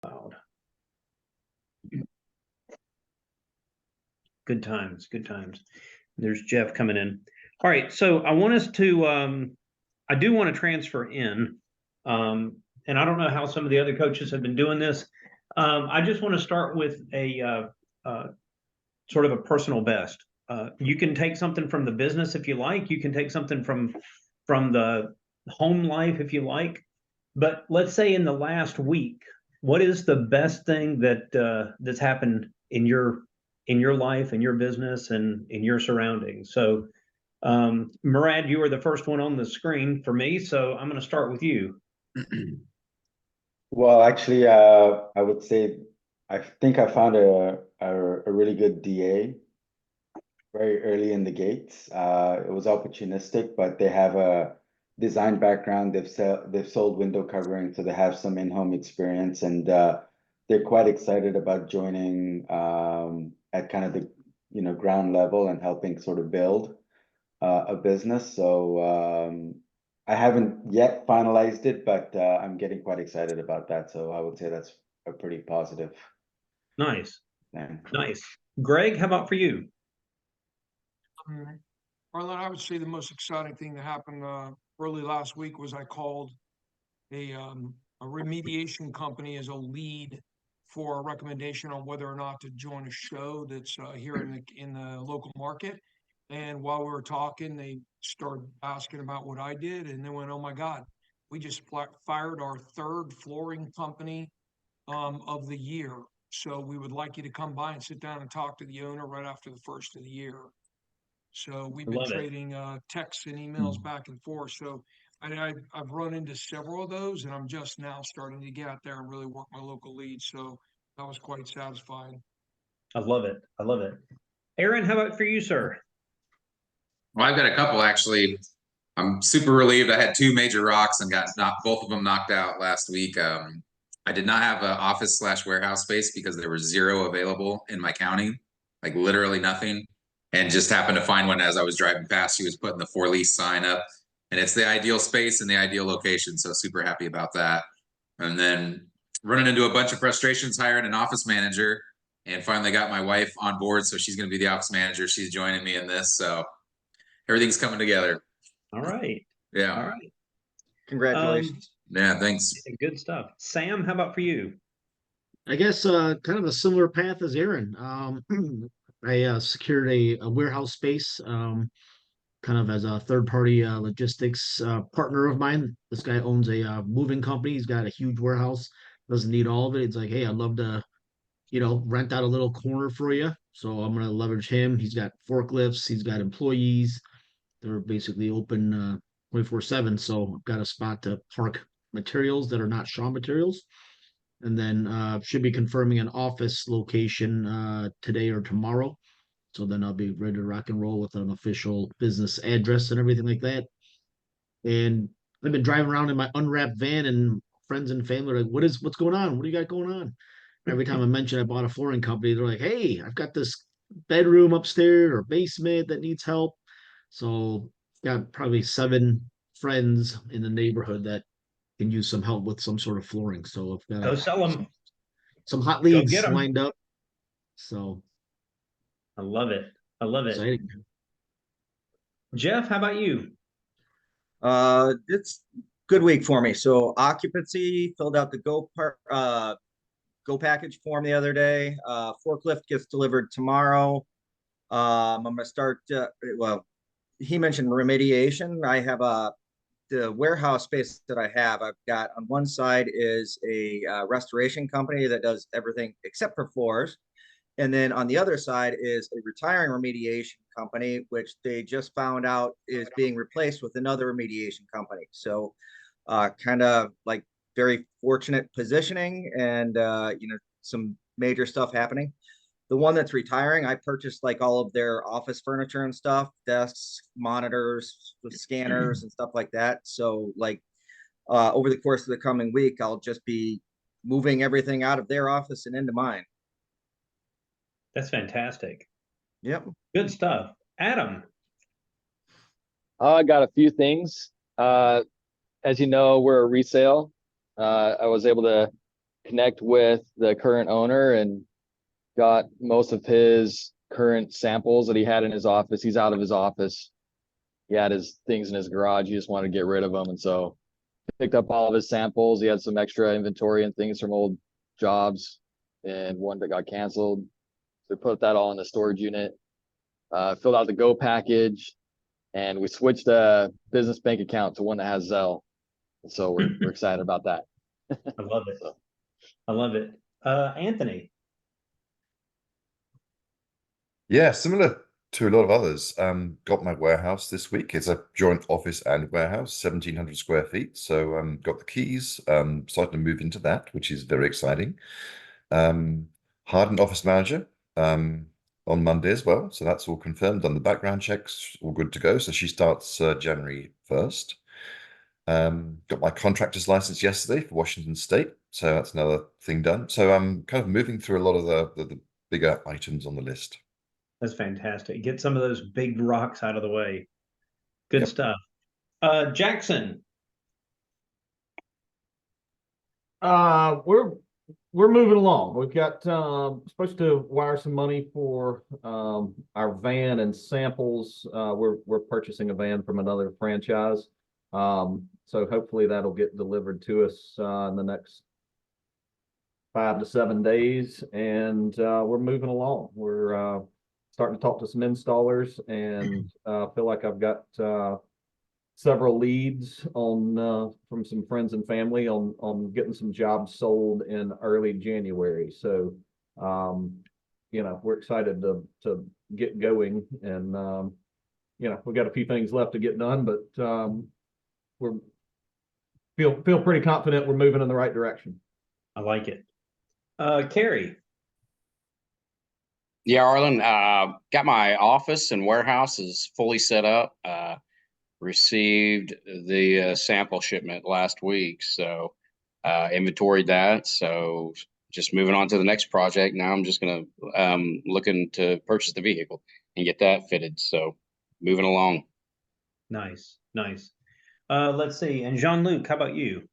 Loud. Good times, good times. There's Jeff coming in. All right, so I want us to, I do want to transfer in, and I don't know how some of the other coaches have been doing this. I just want to start with a sort of a personal best. You can take something from the business if you like. You can take something from the home life if you like. But let's say in the last week, what is the best thing that that's happened in your life, in your business, and in your surroundings? So, Murad, you were the first one on the screen for me, so I'm going to start with you. Well, actually, I would say I think I found a really good DA very early in the gates. It was opportunistic, but they have a design background. They've sold window covering, so they have some in-home experience, and they're quite excited about joining at kind of the ground level and helping sort of build a business. So I haven't yet finalized it, but I'm getting quite excited about that. So I would say that's a pretty positive Nice, thing. nice. Greg, how about for you? Arlen, I would say the most exciting thing that happened early last week was I called a remediation company as a lead for a recommendation on whether or not to join a show that's here in the local market. And while we were talking, they started asking about what I did, and they went, "Oh my God, we just fired our third flooring company of the year. So we would like you to come by and sit down and talk to the owner right after the first of the year." So we've been Love it. trading texts and emails back and forth. So I've run into several of those, and I'm just now starting to get out there and really work my local leads. So that was quite satisfying. I love it. I love it. Aaron, how about for you, sir? Well, I've got a couple actually. I'm super relieved. I had two major rocks and got both of them knocked out last week. I did not have an office / warehouse space because there were zero available in my county, like literally nothing. And just happened to find one as I was driving past. She was putting the for lease sign up, and it's the ideal space and the ideal location. So super happy about that. And then running into a bunch of frustrations, hiring an office manager, and finally got my wife on board. So she's going to be the office manager. She's joining me in this. So everything's coming together. All right. Yeah. All right. Congratulations. Yeah, thanks. Good stuff. Sam, how about for you? I guess kind of a similar path as Aaron. I secured a warehouse space, kind of as a third party logistics partner of mine. This guy owns a moving company. He's got a huge warehouse, doesn't need all of it. It's like, hey, I'd love to, rent out a little corner for you. So I'm gonna leverage him. He's got forklifts, he's got employees. They're basically open 24/7. So I've got a spot to park materials that are not Shaw materials. And then should be confirming an office location today or tomorrow. So then I'll be ready to rock and roll with an official business address and everything like that. And I've been driving around in my unwrapped van, and friends and family are like, what's going on? What do you got going on? Every time I mention I bought a flooring company, they're like, hey, I've got this bedroom upstairs or basement that needs help. So got probably 7 friends in the neighborhood that can use some help with some sort of flooring. So I've got Go sell them. some hot Go leads get 'em. lined up. So I love it. I love it. exciting. Jeff, how about you? It's good week for me. So occupancy, filled out the go package form the other day. Forklift gets delivered tomorrow. I'm gonna start. Well, he mentioned remediation. I have the warehouse space that I have. I've got on one side is a restoration company that does everything except for floors. And then on the other side is a retiring remediation company, which they just found out is being replaced with another remediation company. So kind of like very fortunate positioning and, some major stuff happening. The one that's retiring, I purchased like all of their office furniture and stuff, desks, monitors, scanners and stuff like that. So like over the course of the coming week, I'll just be moving everything out of their office and into mine. That's fantastic. Yep. Good stuff. Adam. I got a few things. As you know, we're a resale. I was able to connect with the current owner and got most of his current samples that he had in his office. He's out of his office. He had his things in his garage. He just wanted to get rid of them. And so picked up all of his samples. He had some extra inventory and things from old jobs and one that got canceled. So we put that all in the storage unit, filled out the Go package, and we switched the business bank account to one that has Zelle. And so we're excited about that. I love it. So. I love it. Anthony. Yeah, similar to a lot of others. Got my warehouse this week. It's a joint office and warehouse, 1,700 square feet. So got the keys, starting to move into that, which is very exciting. Hired an office manager on Monday as well. So that's all confirmed, done the background checks, all good to go. So she starts January 1st. Got my contractor's license yesterday for Washington State. So that's another thing done. So I'm kind of moving through a lot of the bigger items on the list. That's fantastic. Get some of those big rocks out of the way. Good Yep. stuff. Jackson. We're moving along. We've got supposed to wire some money for our van and samples. We're purchasing a van from another franchise. So hopefully that'll get delivered to us in the next 5 to 7 days, and we're moving along. We're starting to talk to some installers, and feel like I've got several leads on from some friends and family on getting some jobs sold in early January. So we're excited to get going, and we've got a few things left to get done, but we're feel pretty confident we're moving in the right direction. I like it. Carrie. Yeah, Arlen, got my office and warehouse is fully set up. Received the sample shipment last week, so inventoried that. So just moving on to the next project. Now I'm just gonna looking to purchase the vehicle and get that fitted. So moving along. Nice. Let's see. And Jean-Luc, how about you? Did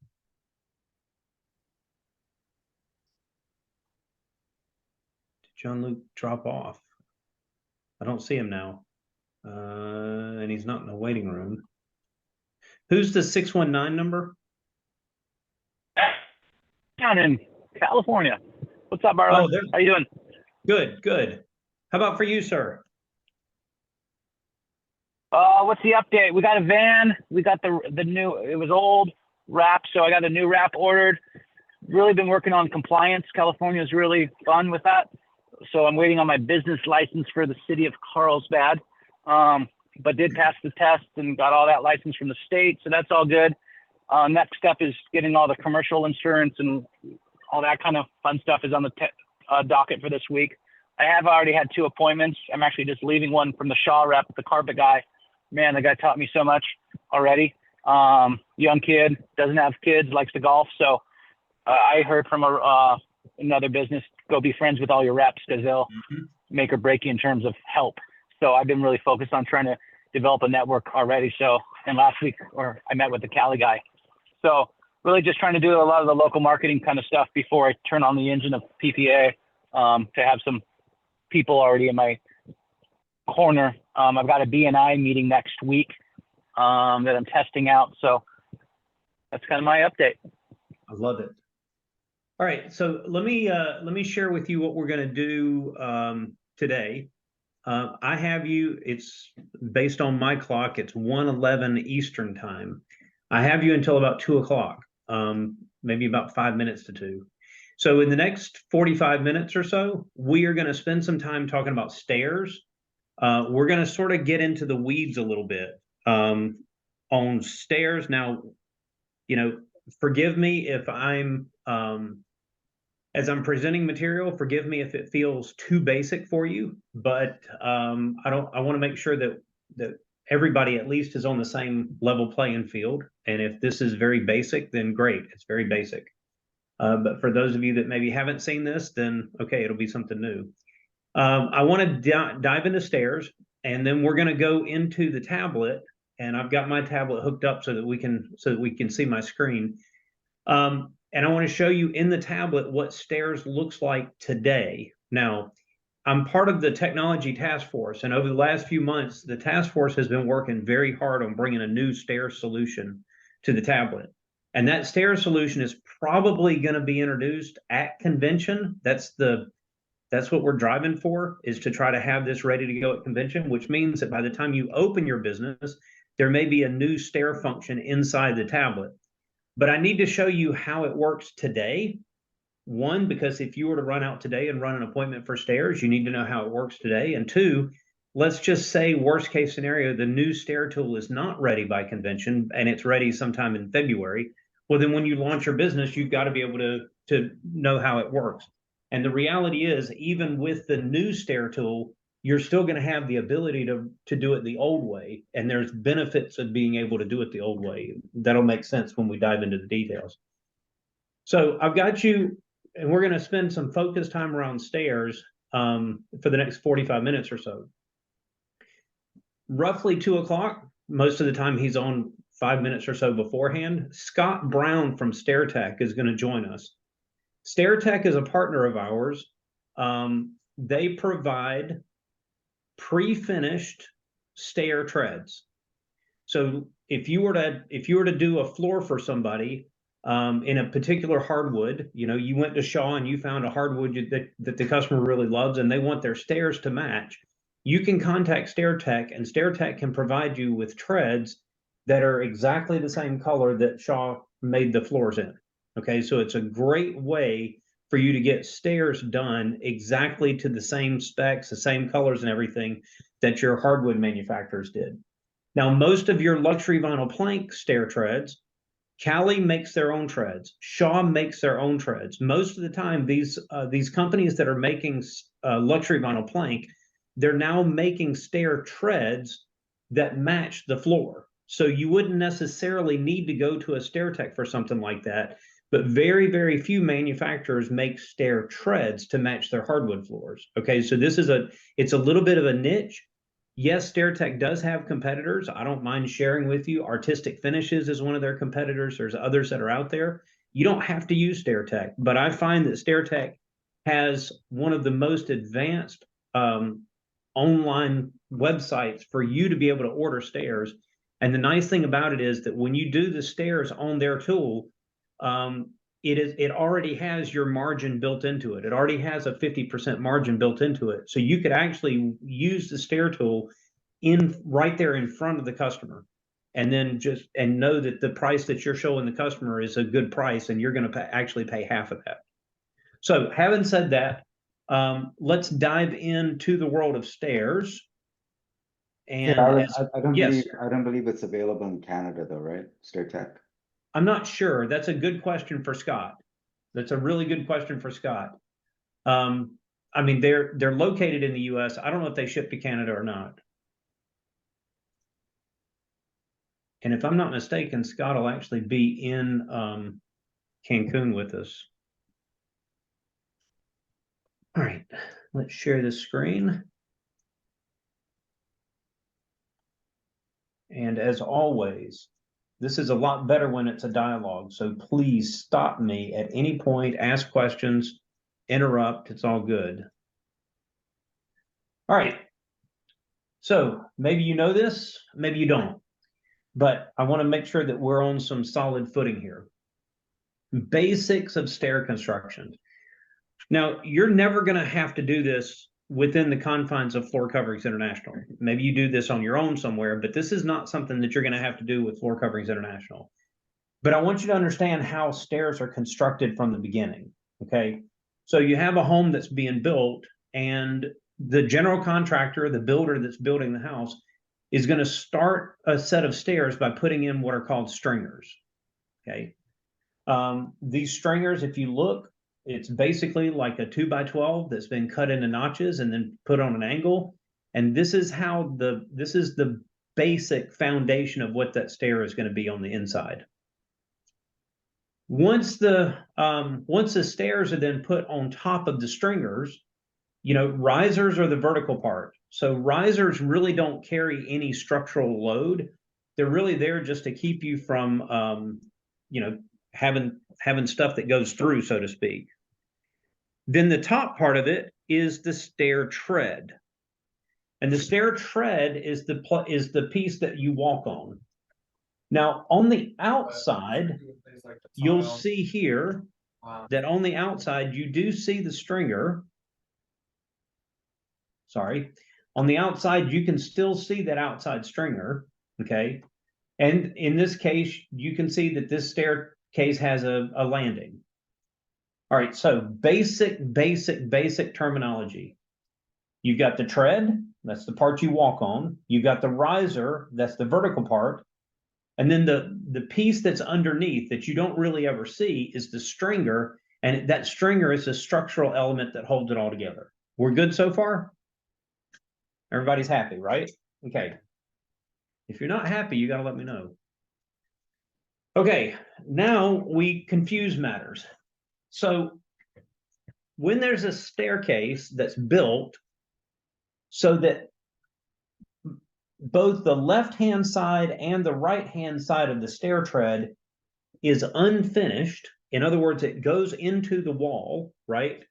Jean-Luc drop off? I don't see him now. And he's not in the waiting room. Who's the 619 number? Down in California. What's up, Arlen? Oh, how you doing? Good. How about for you, sir? What's the update? We got a van. We got the new. It was old wrap, so I got a new wrap ordered. Really been working on compliance. California is really fun with that. So I'm waiting on my business license for the city of Carlsbad. But did pass the test and got all that license from the state, so that's all good. Next step is getting all the commercial insurance and all that kind of fun stuff is on the docket for this week. I have already had 2 appointments. I'm actually just leaving one from the Shaw rep, the carpet guy. Man, the guy taught me so much already. Young kid, doesn't have kids, likes to golf. So I heard from another business, go be friends with all your reps because they'll make or break you in terms of help. So I've been really focused on trying to develop a network already. So, and last week, I met with the Cali guy. So really just trying to do a lot of the local marketing kind of stuff before I turn on the engine of PPA, to have some people already in my corner. I've got a BNI meeting next week that I'm testing out. So that's kind of my update. I love it. All right, so let me share with you what we're going to do today. I have you. It's based on my clock. It's 1:11 Eastern time. I have you until about 2 o'clock, maybe about 5 minutes to 2. So in the next 45 minutes or so, we are going to spend some time talking about stairs. We're going to sort of get into the weeds a little bit on stairs. Now, forgive me if I'm as I'm presenting material, forgive me if it feels too basic for you, but I want to make sure that everybody at least is on the same level playing field. And if this is very basic, then great, it's very basic. But for those of you that maybe haven't seen this, then okay, it'll be something new. I want to dive into stairs, and then we're going to go into the tablet, and I've got my tablet hooked up so that we can see my screen. And I want to show you in the tablet what stairs looks like today. Now, I'm part of the technology task force, and over the last few months, the task force has been working very hard on bringing a new stair solution to the tablet. And that stair solution is probably going to be introduced at convention. That's what we're driving for, is to try to have this ready to go at convention, which means that by the time you open your business, there may be a new stair function inside the tablet. But I need to show you how it works today. One, because if you were to run out today and run an appointment for stairs, you need to know how it works today. And two, let's just say worst case scenario, the new stair tool is not ready by convention and it's ready sometime in February. Well, then when you launch your business, you've got to be able to know how it works. And the reality is, even with the new stair tool, you're still going to have the ability to do it the old way. And there's benefits of being able to do it the old way. That'll make sense when we dive into the details. So I've got you, and we're going to spend some focused time around stairs for the next 45 minutes or so. Roughly 2 o'clock, most of the time he's on 5 minutes or so beforehand, Scott Brown from StairTech is going to join us. StairTech is a partner of ours. They provide pre-finished stair treads. So if you were to do a floor for somebody in a particular hardwood, you went to Shaw and you found a hardwood that the customer really loves and they want their stairs to match, you can contact StairTech, and StairTech can provide you with treads that are exactly the same color that Shaw made the floors in. Okay, so it's a great way for you to get stairs done exactly to the same specs, the same colors and everything that your hardwood manufacturers did. Now, most of your luxury vinyl plank stair treads, Cali makes their own treads. Shaw makes their own treads. Most of the time, these companies that are making luxury vinyl plank, they're now making stair treads that match the floor. So you wouldn't necessarily need to go to a StairTech for something like that. But very, very few manufacturers make stair treads to match their hardwood floors. Okay, so it's a little bit of a niche. Yes, StairTech does have competitors. I don't mind sharing with you. Artistic Finishes is one of their competitors. There's others that are out there. You don't have to use StairTech, but I find that StairTech has one of the most advanced online websites for you to be able to order stairs. And the nice thing about it is that when you do the stairs on their tool, it already has your margin built into it. It already has a 50% margin built into it. So you could actually use the stair tool right there in front of the customer, and then and know that the price that you're showing the customer is a good price, and you're going to actually pay half of that. So having said that, let's dive into the world of stairs. And I don't yes, believe it's available in Canada though, right? StairTech. I'm not sure. That's a good question for Scott. That's a really good question for Scott. I mean, they're located in the US. I don't know if they ship to Canada or not. And if I'm not mistaken, Scott will actually be in Cancun with us. All right, let's share the screen. And as always, this is a lot better when it's a dialogue. So please stop me at any point, ask questions, interrupt. It's all good. All right. So maybe you know this, maybe you don't. But I want to make sure that we're on some solid footing here. Basics of stair construction. Now, you're never going to have to do this within the confines of Floor Coverings International. Maybe you do this on your own somewhere, but this is not something that you're going to have to do with Floor Coverings International. But I want you to understand how stairs are constructed from the beginning, okay? So you have a home that's being built, and the general contractor, the builder that's building the house, is going to start a set of stairs by putting in what are called stringers, okay? These stringers, if you look, it's basically like a 2x12 that's been cut into notches and then put on an angle. And this is the basic foundation of what that stair is going to be on the inside. Once the stairs are then put on top of the stringers, risers are the vertical part. So risers really don't carry any structural load. They're really there just to keep you from, having stuff that goes through, so to speak. Then the top part of it is the stair tread. And the stair tread is the piece that you walk on. Now, on the outside, you'll see here that on the outside, you do see the stringer. Sorry. On the outside, you can still see that outside stringer, okay? And in this case, you can see that this staircase has a landing. All right, so basic terminology. You've got the tread, that's the part you walk on. You've got the riser, that's the vertical part. And then the piece that's underneath that you don't really ever see is the stringer, and that stringer is a structural element that holds it all together. We're good so far? Everybody's happy, right? Okay. If you're not happy, you got to let me know. Okay, now we confuse matters. So when there's a staircase that's built so that both the left-hand side and the right-hand side of the stair tread is unfinished, in other words, it goes into the wall, right?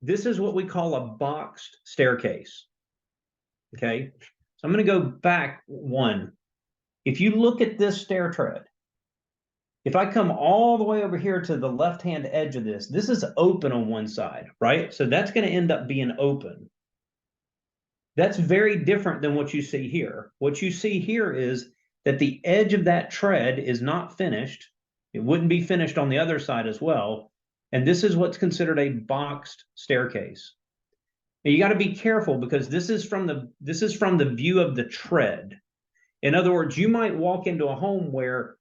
This is what we call a boxed staircase. Okay, so I'm going to go back one. If you look at this stair tread, if I come all the way over here to the left-hand edge of this, this is open on one side, right? So that's going to end up being open. That's very different than what you see here. What you see here is that the edge of that tread is not finished. It wouldn't be finished on the other side as well. And this is what's considered a boxed staircase. Now you got to be careful because this is from the view of the tread. In other words, you might walk into a home where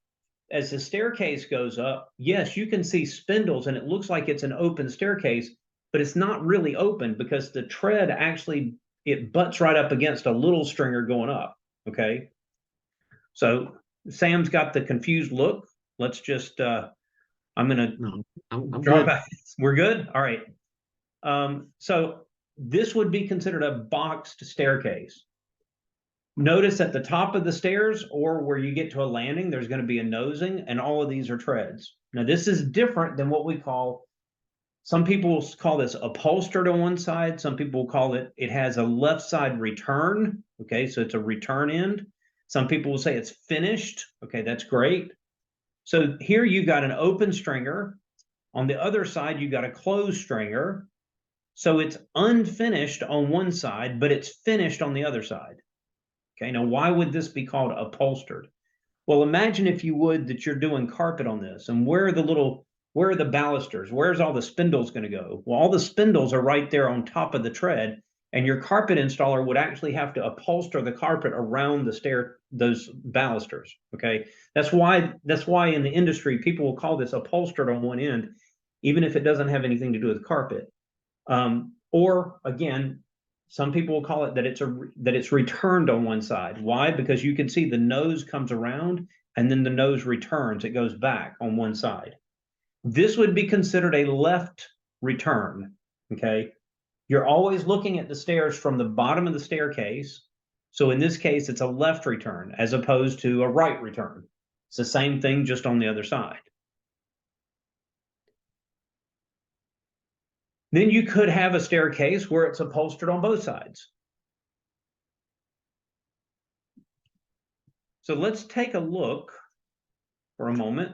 as the staircase goes up, yes, you can see spindles and it looks like it's an open staircase, but it's not really open because the tread actually, it butts right up against a little stringer going up, okay? So Sam's got the confused look. Let's just, I'm gonna I'm draw good. back. We're good? All right. So this would be considered a boxed staircase. Notice at the top of the stairs or where you get to a landing, there's going to be a nosing, and all of these are treads. Now, this is different than what we call, some people will call this upholstered on one side. Some people will call it has a left side return. Okay, so it's a return end. Some people will say it's finished. Okay, that's great. So here you've got an open stringer. On the other side, you've got a closed stringer. So it's unfinished on one side, but it's finished on the other side. Okay, now why would this be called upholstered? Well, imagine if you would that you're doing carpet on this, and where are the balusters? Where's all the spindles going to go? Well, all the spindles are right there on top of the tread, and your carpet installer would actually have to upholster the carpet around the stair, those balusters. Okay, that's why in the industry people will call this upholstered on one end, even if it doesn't have anything to do with carpet. Or again, some people will call it that it's returned on one side. Why? Because you can see the nose comes around and then the nose returns. It goes back on one side. This would be considered a left return. Okay. You're always looking at the stairs from the bottom of the staircase. So in this case, it's a left return as opposed to a right return. It's the same thing, just on the other side. Then you could have a staircase where it's upholstered on both sides. So let's take a look for a moment.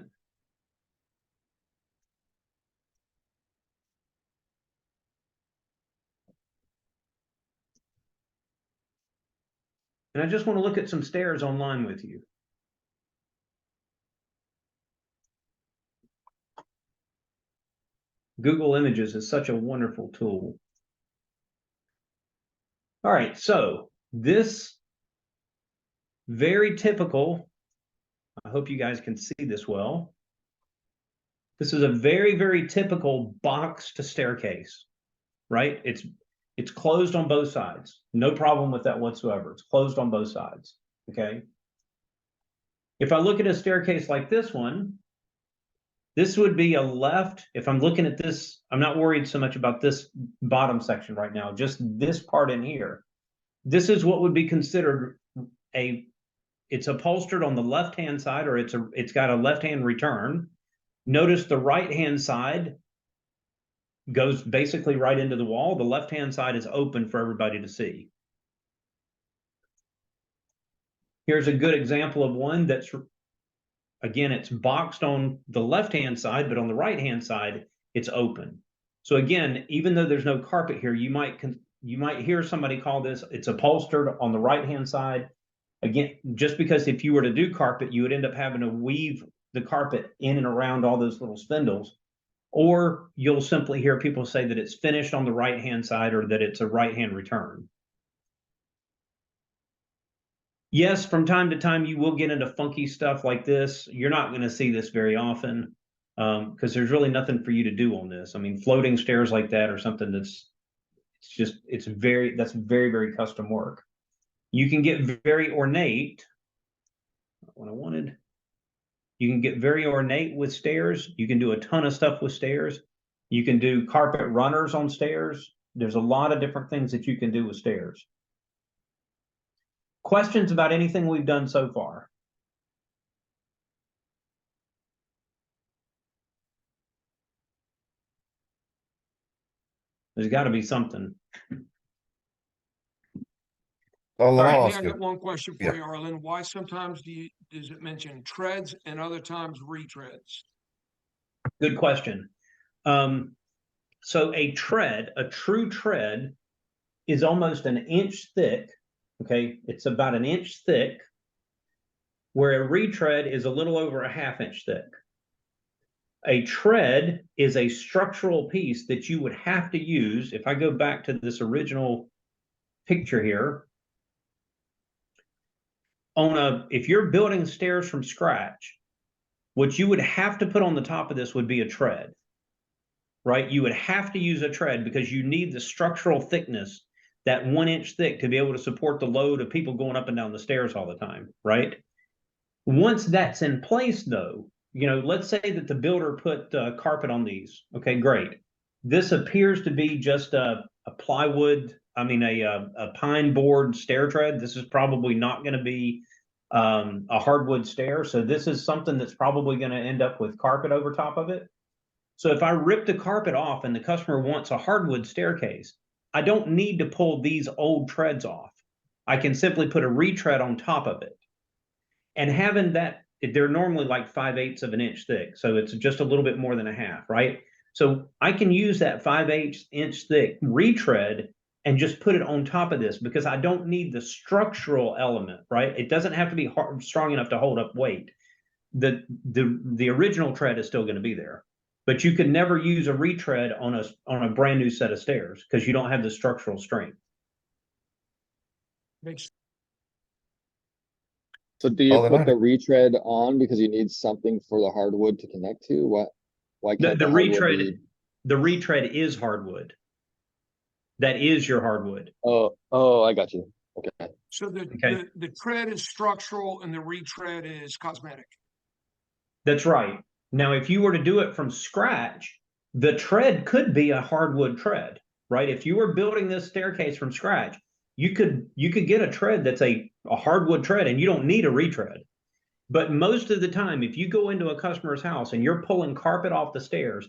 And I just want to look at some stairs online with you. Google Images is such a wonderful tool. All right, so this very typical, I hope you guys can see this well. This is a very, very typical boxed staircase, right? It's closed on both sides. No problem with that whatsoever. It's closed on both sides, okay? If I look at a staircase like this one, this would be a left. If I'm looking at this, I'm not worried so much about this bottom section right now, just this part in here. This is what would be considered it's upholstered on the left-hand side, or it's got a left-hand return. Notice the right-hand side goes basically right into the wall. The left-hand side is open for everybody to see. Here's a good example of one that's, again, it's boxed on the left-hand side, but on the right-hand side, it's open. So again, even though there's no carpet here, you might hear somebody call this, it's upholstered on the right-hand side. Again, just because if you were to do carpet, you would end up having to weave the carpet in and around all those little spindles. Or you'll simply hear people say that it's finished on the right-hand side or that it's a right-hand return. Yes, from time to time, you will get into funky stuff like this. You're not going to see this very often because there's really nothing for you to do on this. I mean, floating stairs like that or something that's very, very custom work. You can get very ornate. What I wanted. You can get very ornate with stairs. You can do a ton of stuff with stairs. You can do carpet runners on stairs. There's a lot of different things that you can do with stairs. Questions about anything we've done so far? There's got to be something. I'll right, Hey, ask I you. got one question Yeah. for you, Arlen. Why sometimes does it mention treads and other times retreads? Good question. So a true tread is almost an inch thick. Okay, it's about an inch thick, where a retread is a little over a half-inch thick. A tread is a structural piece that you would have to use. If I go back to this original picture here, if you're building stairs from scratch, what you would have to put on the top of this would be a tread, right? You would have to use a tread because you need the structural thickness, that 1 inch thick, to be able to support the load of people going up and down the stairs all the time, right? Once that's in place, though, let's say that the builder put carpet on these. Okay, great. This appears to be just a plywood, a pine board stair tread. This is probably not going to be a hardwood stair. So this is something that's probably going to end up with carpet over top of it. So if I rip the carpet off and the customer wants a hardwood staircase, I don't need to pull these old treads off. I can simply put a retread on top of it. And having that, they're normally like 5/8 of an inch thick. So it's just a little bit more than a half, right? So I can use that 5/8 inch thick retread and just put it on top of this because I don't need the structural element, right? It doesn't have to be strong enough to hold up weight. The original tread is still going to be there, but you could never use a retread on a brand new set of stairs because you don't have the structural strength. Makes So do you Oh, then put I- the retread on because you need something for the hardwood to connect to? Why can't The the hardwood retread, be? the retread is hardwood. That is your hardwood. Oh, I got you. Okay. so Okay. the tread is structural and the retread is cosmetic. That's right. Now, if you were to do it from scratch, the tread could be a hardwood tread, right? If you were building this staircase from scratch, you could get a tread that's a hardwood tread and you don't need a retread. But most of the time, if you go into a customer's house and you're pulling carpet off the stairs,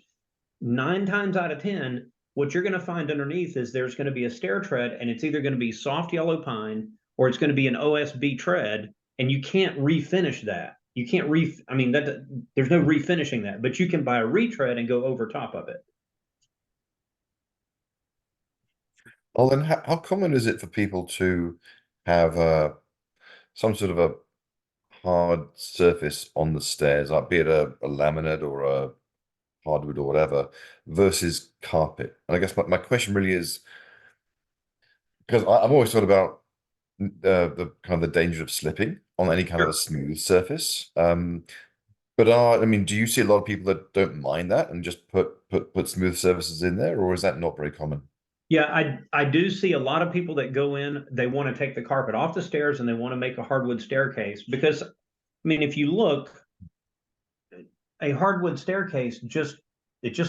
9 times out of 10, what you're going to find underneath is there's going to be a stair tread, and it's either going to be soft yellow pine or it's going to be an OSB tread, and you can't refinish that. You can't there's no refinishing that, but you can buy a retread and go over top of it. Oh, then how common is it for people to have some sort of a hard surface on the stairs, like be it a laminate or a hardwood or whatever, versus carpet? And I guess my question really is, because I've always thought about the kind of the danger of slipping on any kind of a smooth surface. But do you see a lot of people that don't mind that and just put smooth surfaces in there, or is that not very common? Yeah, I do see a lot of people that go in, they want to take the carpet off the stairs and they want to make a hardwood staircase because, if you look, a hardwood staircase just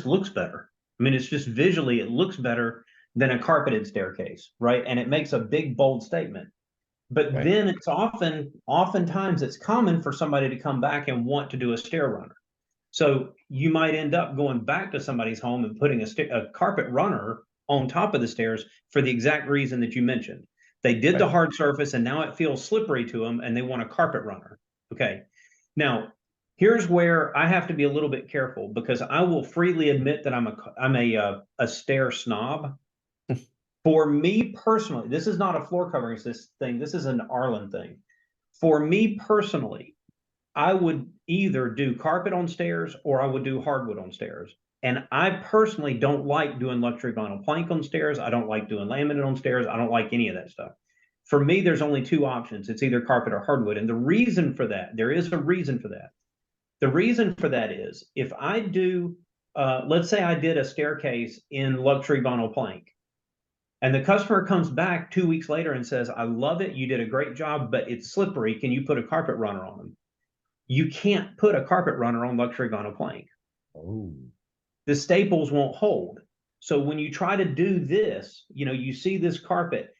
looks better. It's just visually, it looks better than a carpeted staircase, right? And it makes a big, bold statement. But Right. then it's oftentimes it's common for somebody to come back and want to do a stair runner. So you might end up going back to somebody's home and putting a carpet runner on top of the stairs for the exact reason that you mentioned. They did the Right. hard surface and now it feels slippery to them and they want a carpet runner. Okay. Now, here's where I have to be a little bit careful because I will freely admit that I'm a stair snob. For me personally, this is not a floor coverings thing. This is an Arlen thing. For me personally, I would either do carpet on stairs or I would do hardwood on stairs. And I personally don't like doing luxury vinyl plank on stairs. I don't like doing laminate on stairs. I don't like any of that stuff. For me, there's only two options. It's either carpet or hardwood. And the reason for that, there is a reason for that. The reason for that is if I do, let's say I did a staircase in luxury vinyl plank, and the customer comes back 2 weeks later and says, I love it. You did a great job, but it's slippery. Can you put a carpet runner on them? You can't put a carpet runner on luxury vinyl plank. Oh. The staples won't hold. So when you try to do this, you see this carpet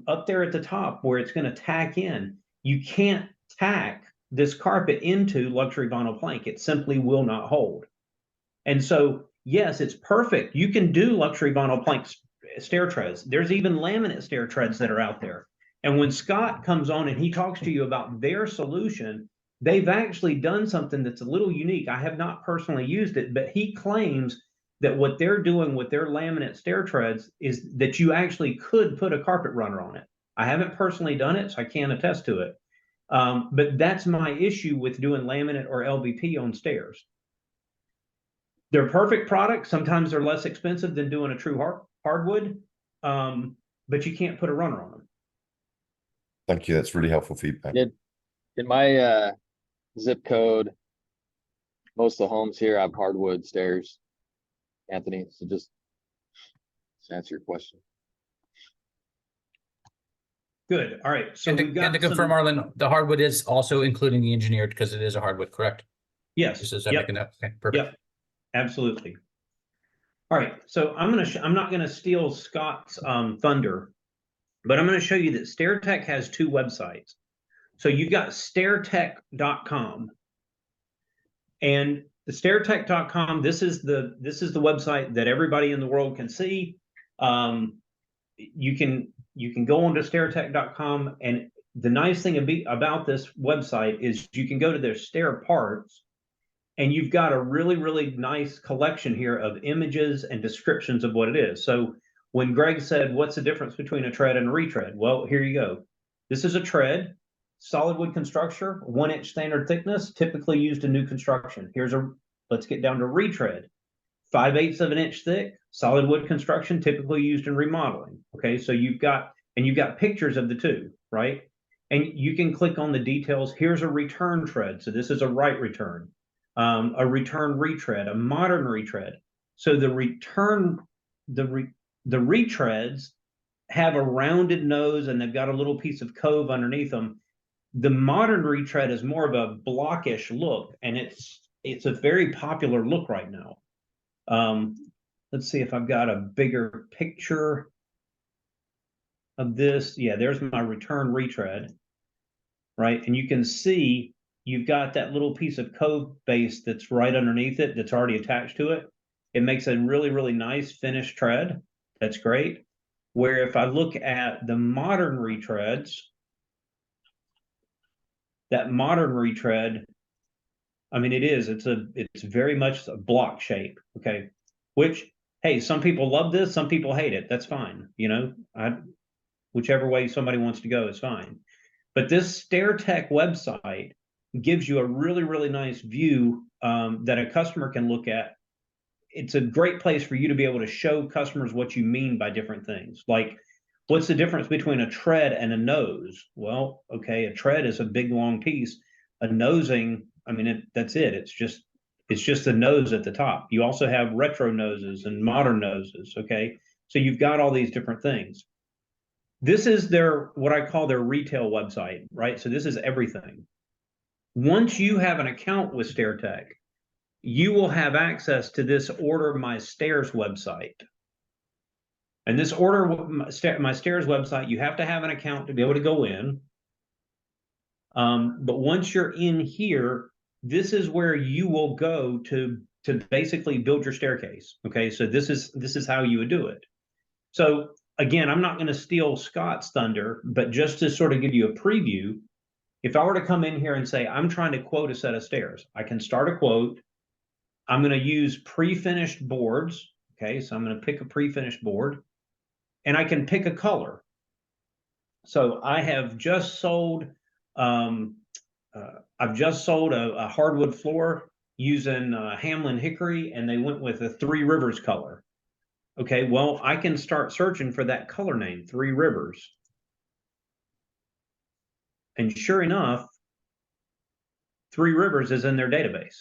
up there at the top where it's going to tack in. You can't tack this carpet into luxury vinyl plank. It simply will not hold. And so, yes, it's perfect. You can do luxury vinyl plank stair treads. There's even laminate stair treads that are out there. And when Scott comes on and he talks to you about their solution, they've actually done something that's a little unique. I have not personally used it, but he claims that what they're doing with their laminate stair treads is that you actually could put a carpet runner on it. I haven't personally done it, so I can't attest to it. But that's my issue with doing laminate or LVP on stairs. They're perfect products. Sometimes they're less expensive than doing a true hardwood, but you can't put a runner on them. Thank you. That's really helpful feedback. In my zip code, most of the homes here have hardwood stairs, Anthony, so just to answer your question. Good. All right. So And we've got to confirm, Arlen, the hardwood is also including the engineered because it is a hardwood, correct? Yes. Just as I'm Yep. making that. Okay, perfect. Yep. Absolutely. All right. So I'm not going to steal Scott's thunder, but I'm going to show you that StairTech has two websites. So you've got stairtech.com, and the stairtech.com, this is the website that everybody in the world can see. You can go onto stairtech.com, and the nice thing about this website is you can go to their stair parts, and you've got a really, really nice collection here of images and descriptions of what it is. So when Greg said, what's the difference between a tread and a retread? Well, here you go. This is a tread, solid wood construction, 1 inch standard thickness, typically used in new construction. Let's get down to retread. 5/8 of an inch thick, solid wood construction, typically used in remodeling. Okay, so you've got pictures of the two, right? And you can click on the details. Here's a return tread. So this is a right return, a return retread, a modern retread. So the retreads have a rounded nose and they've got a little piece of cove underneath them. The modern retread is more of a blockish look, and it's a very popular look right now. Let's see if I've got a bigger picture of this. Yeah, there's my return retread, right? And you can see you've got that little piece of cove base that's right underneath it that's already attached to it. It makes a really, really nice finished tread. That's great. Where if I look at the modern retreads, that modern retread, I mean, it's very much a block shape. Okay. Which, hey, some people love this, some people hate it. That's fine. Whichever way somebody wants to go is fine. But this StairTech website gives you a really, really nice view that a customer can look at. It's a great place for you to be able to show customers what you mean by different things. Like, what's the difference between a tread and a nose? Well, okay, a tread is a big, long piece. A nosing, I mean, that's it. It's just the nose at the top. You also have retro noses and modern noses, okay? So you've got all these different things. This is what I call their retail website, right? So this is everything. Once you have an account with StairTech, you will have access to this Order My Stairs website. And this Order My Stairs website, you have to have an account to be able to go in. But once you're in here, this is where you will go to basically build your staircase. Okay, so this is how you would do it. So again, I'm not going to steal Scott's thunder, but just to sort of give you a preview, if I were to come in here and say, I'm trying to quote a set of stairs, I can start a quote. I'm going to use pre-finished boards. Okay, so I'm going to pick a pre-finished board and I can pick a color. So I have just sold, I've just sold a hardwood floor using Hamlin hickory, and they went with a Three Rivers color. Okay, well, I can start searching for that color name, Three Rivers. And sure enough, Three Rivers is in their database.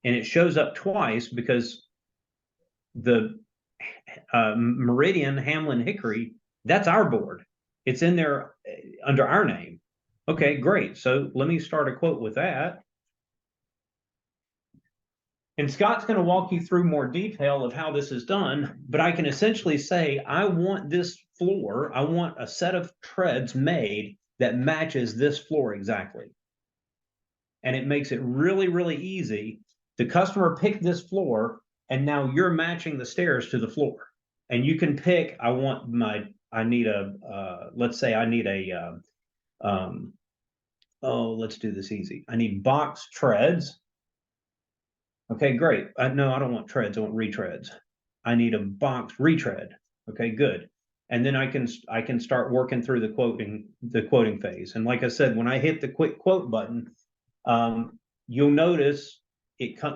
And it shows up twice because the Meridian Hamlin hickory, that's our board. It's in there under our name. Okay, great. So let me start a quote with that. And Scott's going to walk you through more detail of how this is done, but I can essentially say, I want this floor, I want a set of treads made that matches this floor exactly. And it makes it really, really easy. The customer picked this floor, and now you're matching the stairs to the floor. And you can pick, I need a, let's say I need a, oh, let's do this easy. I need box treads. Okay, great. No, I don't want treads. I want retreads. I need a box retread. Okay, good. And then I can start working through the quoting phase. And like I said, when I hit the quick quote button, you'll notice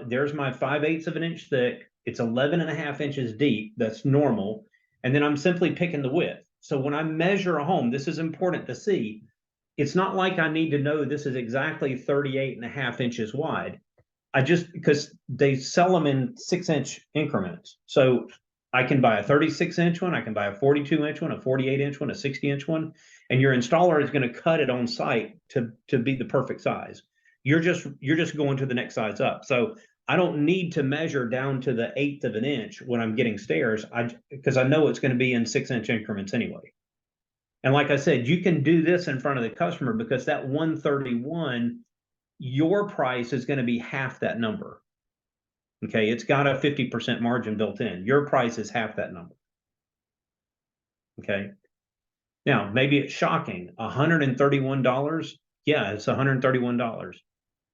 there's my 5/8 of an inch thick. It's 11.5 inches deep. That's normal. And then I'm simply picking the width. So when I measure a home, this is important to see. It's not like I need to know this is exactly 38.5 inches wide. Because they sell them in 6-inch increments. So I can buy a 36-inch one, I can buy a 42-inch one, a 48-inch one, a 60-inch one, and your installer is going to cut it on site to be the perfect size. You're just going to the next size up. So I don't need to measure down to the 1/8 of an inch when I'm getting stairs, because I know it's going to be in 6-inch increments anyway. And like I said, you can do this in front of the customer because that 131, your price is going to be half that number. Okay, it's got a 50% margin built in. Your price is half that number. Okay. Now, maybe it's shocking. $131. Yeah, it's $131.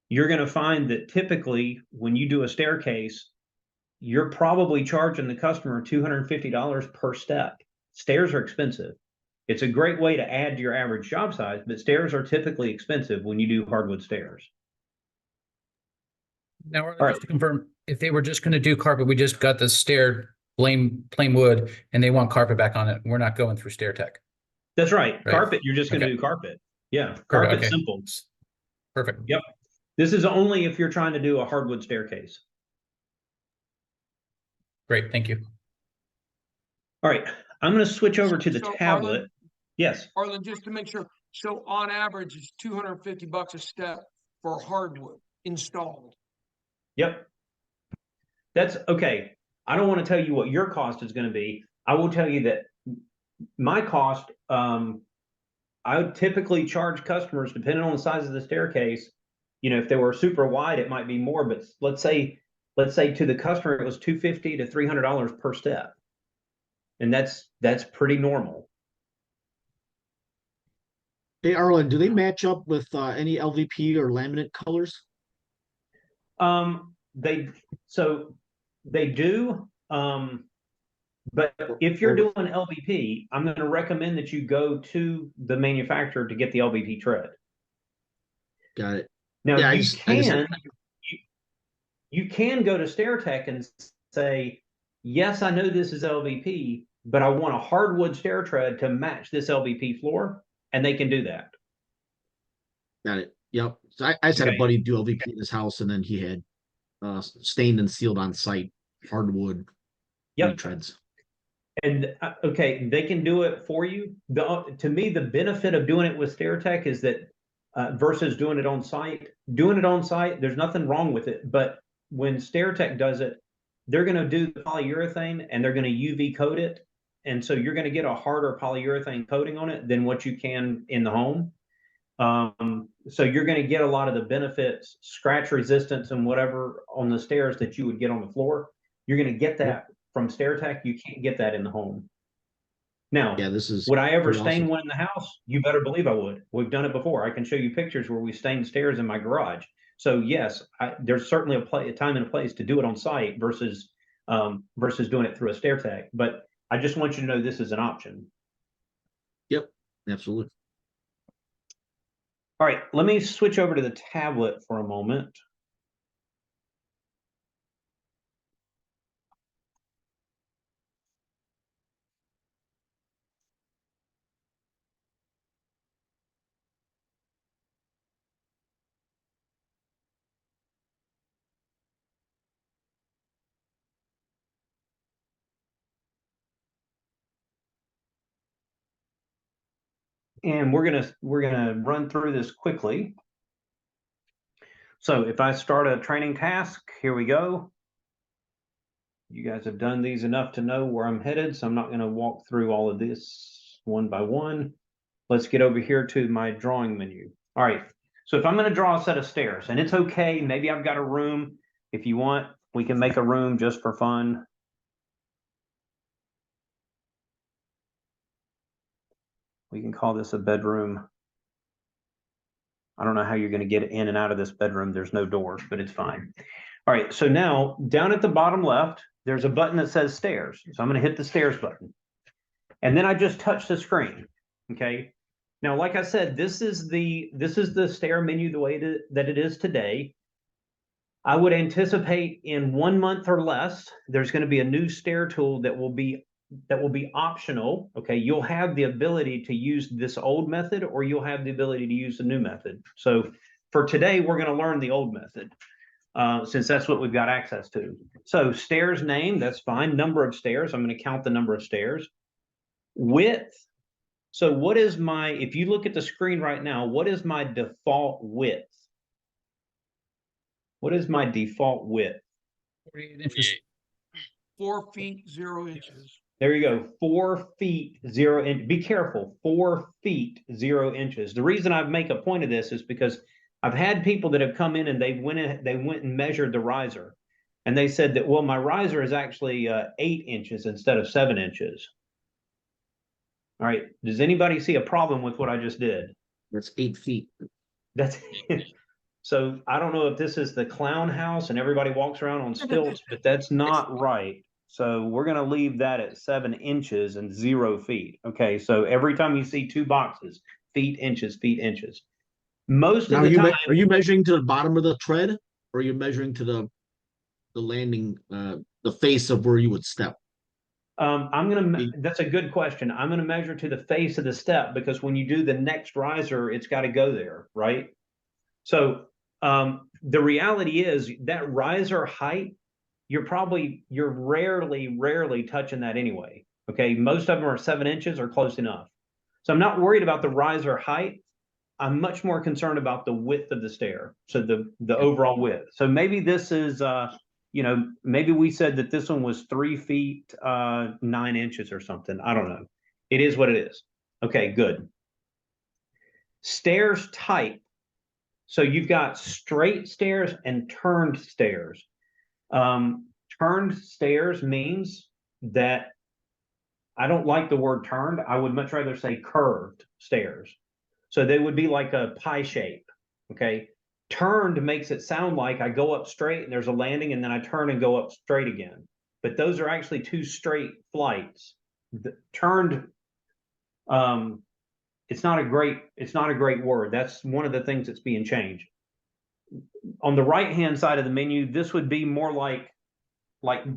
You're going to find that typically when you do a staircase, you're probably charging the customer $250 per step. Stairs are expensive. It's a great way to add to your average job size, but stairs are typically expensive when you do hardwood stairs. Now, just to confirm, if they were just going to do carpet, we just got the stair plain wood, and they want carpet back on it. We're not going through Stair Tech. That's right. Carpet, you're just going to do carpet. Yeah, carpet, simple. Perfect. Yep. This is only if you're trying to do a hardwood staircase. Great, thank you. All right, I'm going to switch over to the tablet. Arlen, yes. Arlen, just to make sure. So on average, it's $250 a step for hardwood installed. Yep. That's okay. I don't want to tell you what your cost is going to be. I will tell you that my cost, I would typically charge customers, depending on the size of the staircase. You know, if they were super wide, it might be more, but let's say to the customer, it was $250 to $300 per step. And that's pretty normal. Hey, Arlen, do they match up with any LVP or laminate colors? They do. But if you're doing LVP, I'm going to recommend that you go to the manufacturer to get the LVP tread. Got it. Now you can go to Stair Tech and say, yes, I know this is LVP, but I want a hardwood stair tread to match this LVP floor, and they can do that. Got it. Yep. So I just had a buddy do LVP in his house, and then he had stained and sealed on site hardwood treads. And okay, they can do it for you. To me, the benefit of doing it with Stair Tech is that versus doing it on site, there's nothing wrong with it. But when Stair Tech does it, they're going to do the polyurethane and they're going to UV coat it. And so you're going to get a harder polyurethane coating on it than what you can in the home. So you're going to get a lot of the benefits, scratch resistance and whatever on the stairs that you would get on the floor. You're going to get that from StairTech. You can't get that in the home. Now, Yeah, this is would I ever pretty stain awesome. one in the house? You better believe I would. We've done it before. I can show you pictures where we stained stairs in my garage. So yes, there's certainly a time and a place to do it on site versus doing it through a StairTech. But I just want you to know this is an option. Yep, absolutely. All right, let me switch over to the tablet for a moment. And we're gonna run through this quickly. So if I start a training task, here we go. You guys have done these enough to know where I'm headed, so I'm not going to walk through all of this one by one. Let's get over here to my drawing menu. All right, so if I'm going to draw a set of stairs, and it's okay, maybe I've got a room. If you want, we can make a room just for fun. We can call this a bedroom. I don't know how you're going to get in and out of this bedroom. There's no doors, but it's fine. All right, so now down at the bottom left, there's a button that says stairs. So I'm going to hit the stairs button. And then I just touch the screen, okay? Now, like I said, this is the stair menu the way that it is today. I would anticipate in 1 month or less, there's going to be a new stair tool that will be optional. Okay, you'll have the ability to use this old method, or you'll have the ability to use the new method. So for today, we're going to learn the old method, since that's what we've got access to. So stairs name, that's fine. Number of stairs, I'm going to count the number of stairs. Width. So what is my, if you look at the screen right now, what is my default width? What is my default width? 48 inches. 4 feet, 0 inches. There you go. 4 feet, 0 inch. Be careful. 4 feet, 0 inches. The reason I make a point of this is because I've had people that have come in and they went and measured the riser, and they said that, well, my riser is actually 8 inches instead of 7 inches. All right. Does anybody see a problem with what I just did? That's 8 feet. That's so I don't know if this is the clown house and everybody walks around on stilts, but that's not right. So we're going to leave that at 7 inches and 0 feet. Okay. So every time you see two boxes, feet, inches, feet, inches. Most Now, of the time, are you measuring to the bottom of the tread, or are you measuring to the landing, the face of where you would step? that's a good question. I'm going to measure to the face of the step, because when you do the next riser, it's got to go there, right? So the reality is that riser height, you're rarely touching that anyway. Okay. Most of them are 7 inches or close enough. So I'm not worried about the riser height. I'm much more concerned about the width of the stair. So the overall width. So maybe this is, maybe we said that this one was 3 feet, 9 inches or something. I don't know. It is what it is. Okay, good. Stairs type. So you've got straight stairs and turned stairs. Turned stairs means that I don't like the word turned. I would much rather say curved stairs. So they would be like a pie shape. Okay. Turned makes it sound like I go up straight and there's a landing, and then I turn and go up straight again. But those are actually two straight flights. Turned, it's not a great word. That's one of the things that's being changed. On the right-hand side of the menu, this would be more like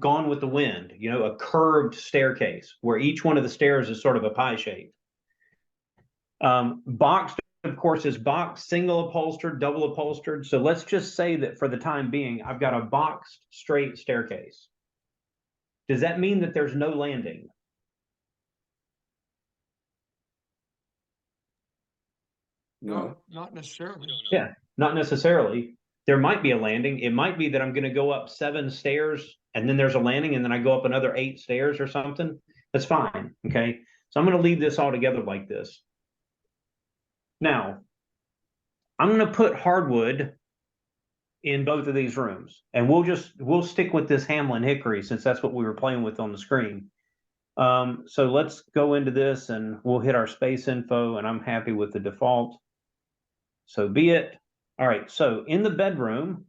Gone with the Wind, a curved staircase where each one of the stairs is sort of a pie shape. Boxed, of course, is boxed, single upholstered, double upholstered. So let's just say that for the time being, I've got a boxed straight staircase. Does that mean that there's no landing? No, not necessarily. Yeah, not necessarily. There might be a landing. It might be that I'm going to go up 7 stairs and then there's a landing, and then I go up another 8 stairs or something. That's fine. Okay. So I'm going to leave this all together like this. Now, I'm gonna put hardwood in both of these rooms, and we'll stick with this Hamlin hickory since that's what we were playing with on the screen. So let's go into this and we'll hit our space info, and I'm happy with the default. So be it. All right, so in the bedroom,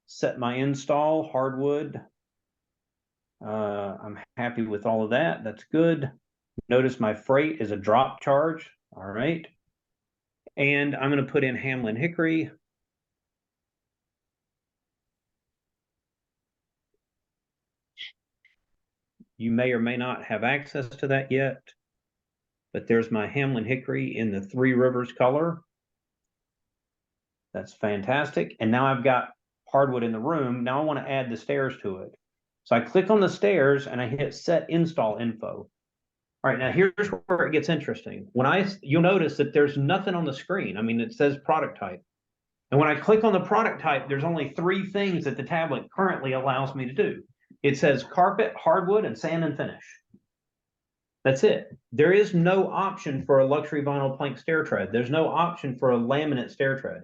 set my install hardwood. I'm happy with all of that. That's good. Notice my freight is a drop charge. All right. And I'm going to put in Hamlin hickory. You may or may not have access to that yet, but there's my Hamlin hickory in the Three Rivers color. That's fantastic. And now I've got hardwood in the room. Now I want to add the stairs to it. So I click on the stairs and I hit set install info. All right, now here's where it gets interesting. You'll notice that there's nothing on the screen. I mean, it says product type. And when I click on the product type, there's only 3 things that the tablet currently allows me to do. It says carpet, hardwood, and sand and finish. That's it. There is no option for a luxury vinyl plank stair tread. There's no option for a laminate stair tread.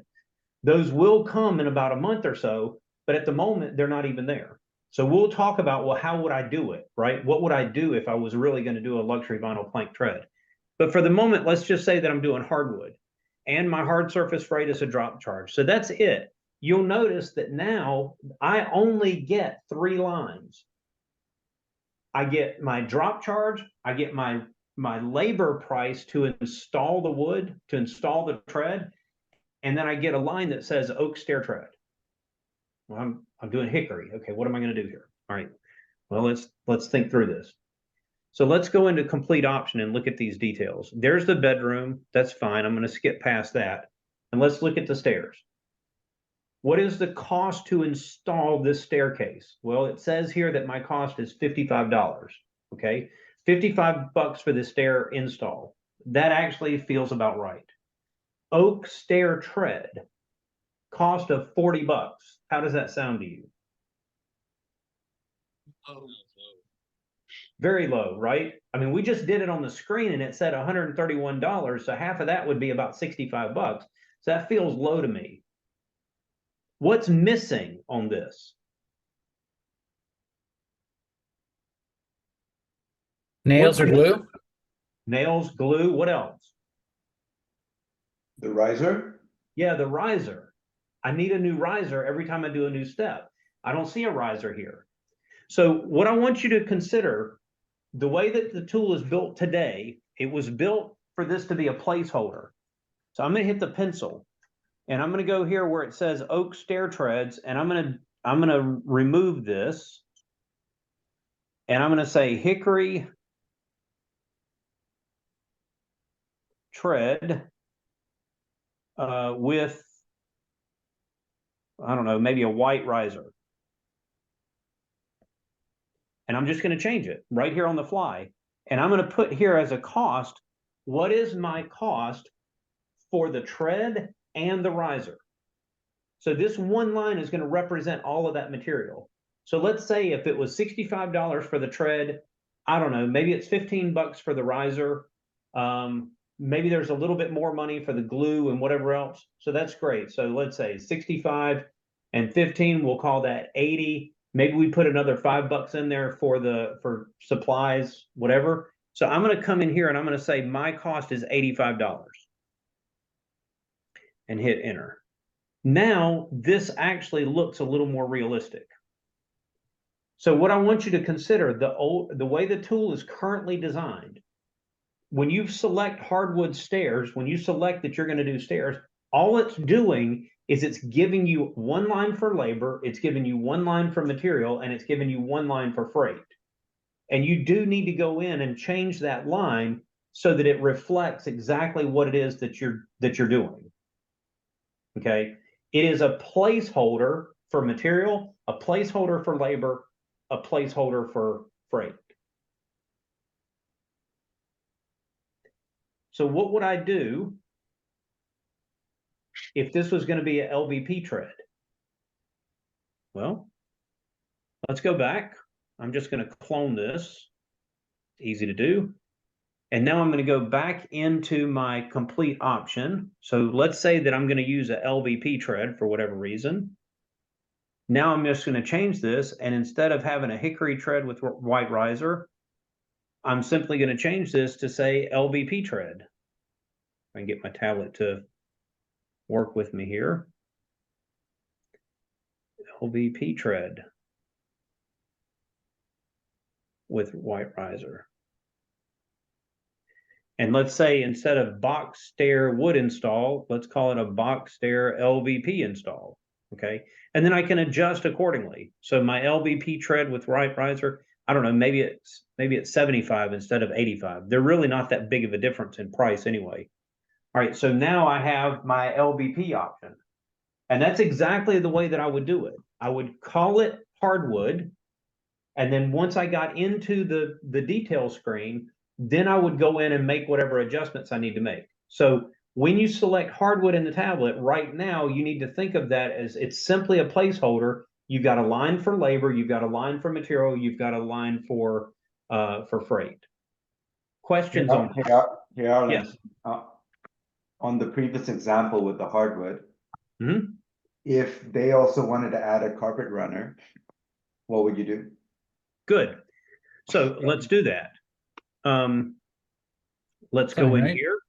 Those will come in about a month or so, but at the moment, they're not even there. So we'll talk about, well, how would I do it, right? What would I do if I was really going to do a luxury vinyl plank tread? But for the moment, let's just say that I'm doing hardwood and my hard surface freight is a drop charge. So that's it. You'll notice that now I only get 3 lines. I get my drop charge, I get my labor price to install the wood, to install the tread, and then I get a line that says oak stair tread. Well, I'm doing hickory. Okay, what am I going to do here? All right. Well, let's think through this. So let's go into complete option and look at these details. There's the bedroom. That's fine. I'm going to skip past that. And let's look at the stairs. What is the cost to install this staircase? Well, it says here that my cost is $55. Okay, $55 for the stair install. That actually feels about right. Oak stair tread, cost of $40. How does that sound to you? Very low, right? I mean, we just did it on the screen and it said $131. So half of that would be about $65. So that feels low to me. What's missing on this? Nails or glue? Nails, glue, what else? The riser? Yeah, the riser. I need a new riser every time I do a new step. I don't see a riser here. So what I want you to consider, the way that the tool is built today, it was built for this to be a placeholder. So I'm going to hit the pencil and I'm going to go here where it says oak stair treads, and I'm going to remove this, and I'm going to say hickory tread with, I don't know, maybe a white riser. And I'm just going to change it right here on the fly. And I'm going to put here as a cost, what is my cost for the tread and the riser? So this one line is going to represent all of that material. So let's say if it was $65 for the tread, I don't know, maybe it's $15 for the riser. Maybe there's a little bit more money for the glue and whatever else. So that's great. So let's say 65 and 15, we'll call that 80. Maybe we put another $5 in there for supplies, whatever. So I'm going to come in here and I'm going to say my cost is $85 and hit enter. Now this actually looks a little more realistic. So what I want you to consider, the way the tool is currently designed, when you select hardwood stairs, when you select that you're going to do stairs, all it's doing is it's giving you 1 line for labor, it's giving you 1 line for material, and it's giving you 1 line for freight. And you do need to go in and change that line so that it reflects exactly what it is that you're doing. Okay, it is a placeholder for material, a placeholder for labor, a placeholder for freight. So what would I do if this was going to be an LVP tread? Well, let's go back. I'm just going to clone this. Easy to do. And now I'm going to go back into my complete option. So let's say that I'm going to use a LVP tread for whatever reason. Now I'm just going to change this, and instead of having a hickory tread with white riser, I'm simply going to change this to say LVP tread. I can get my tablet to work with me here. LVP tread with white riser. And let's say instead of box stair wood install, let's call it a box stair LVP install. Okay. And then I can adjust accordingly. So my LVP tread with white riser, I don't know, maybe it's 75 instead of 85. They're really not that big of a difference in price anyway. All right, so now I have my LVP option. And that's exactly the way that I would do it. I would call it hardwood. And then once I got into the detail screen, then I would go in and make whatever adjustments I need to make. So when you select hardwood in the tablet, right now, you need to think of that as it's simply a placeholder. You've got a line for labor, you've got a line for material, you've got a line for freight. Questions on Alan, yes. On the previous example with the hardwood, Mhm. if they also wanted to add a carpet runner, what would you do? Good. So let's do that. Let's go in here.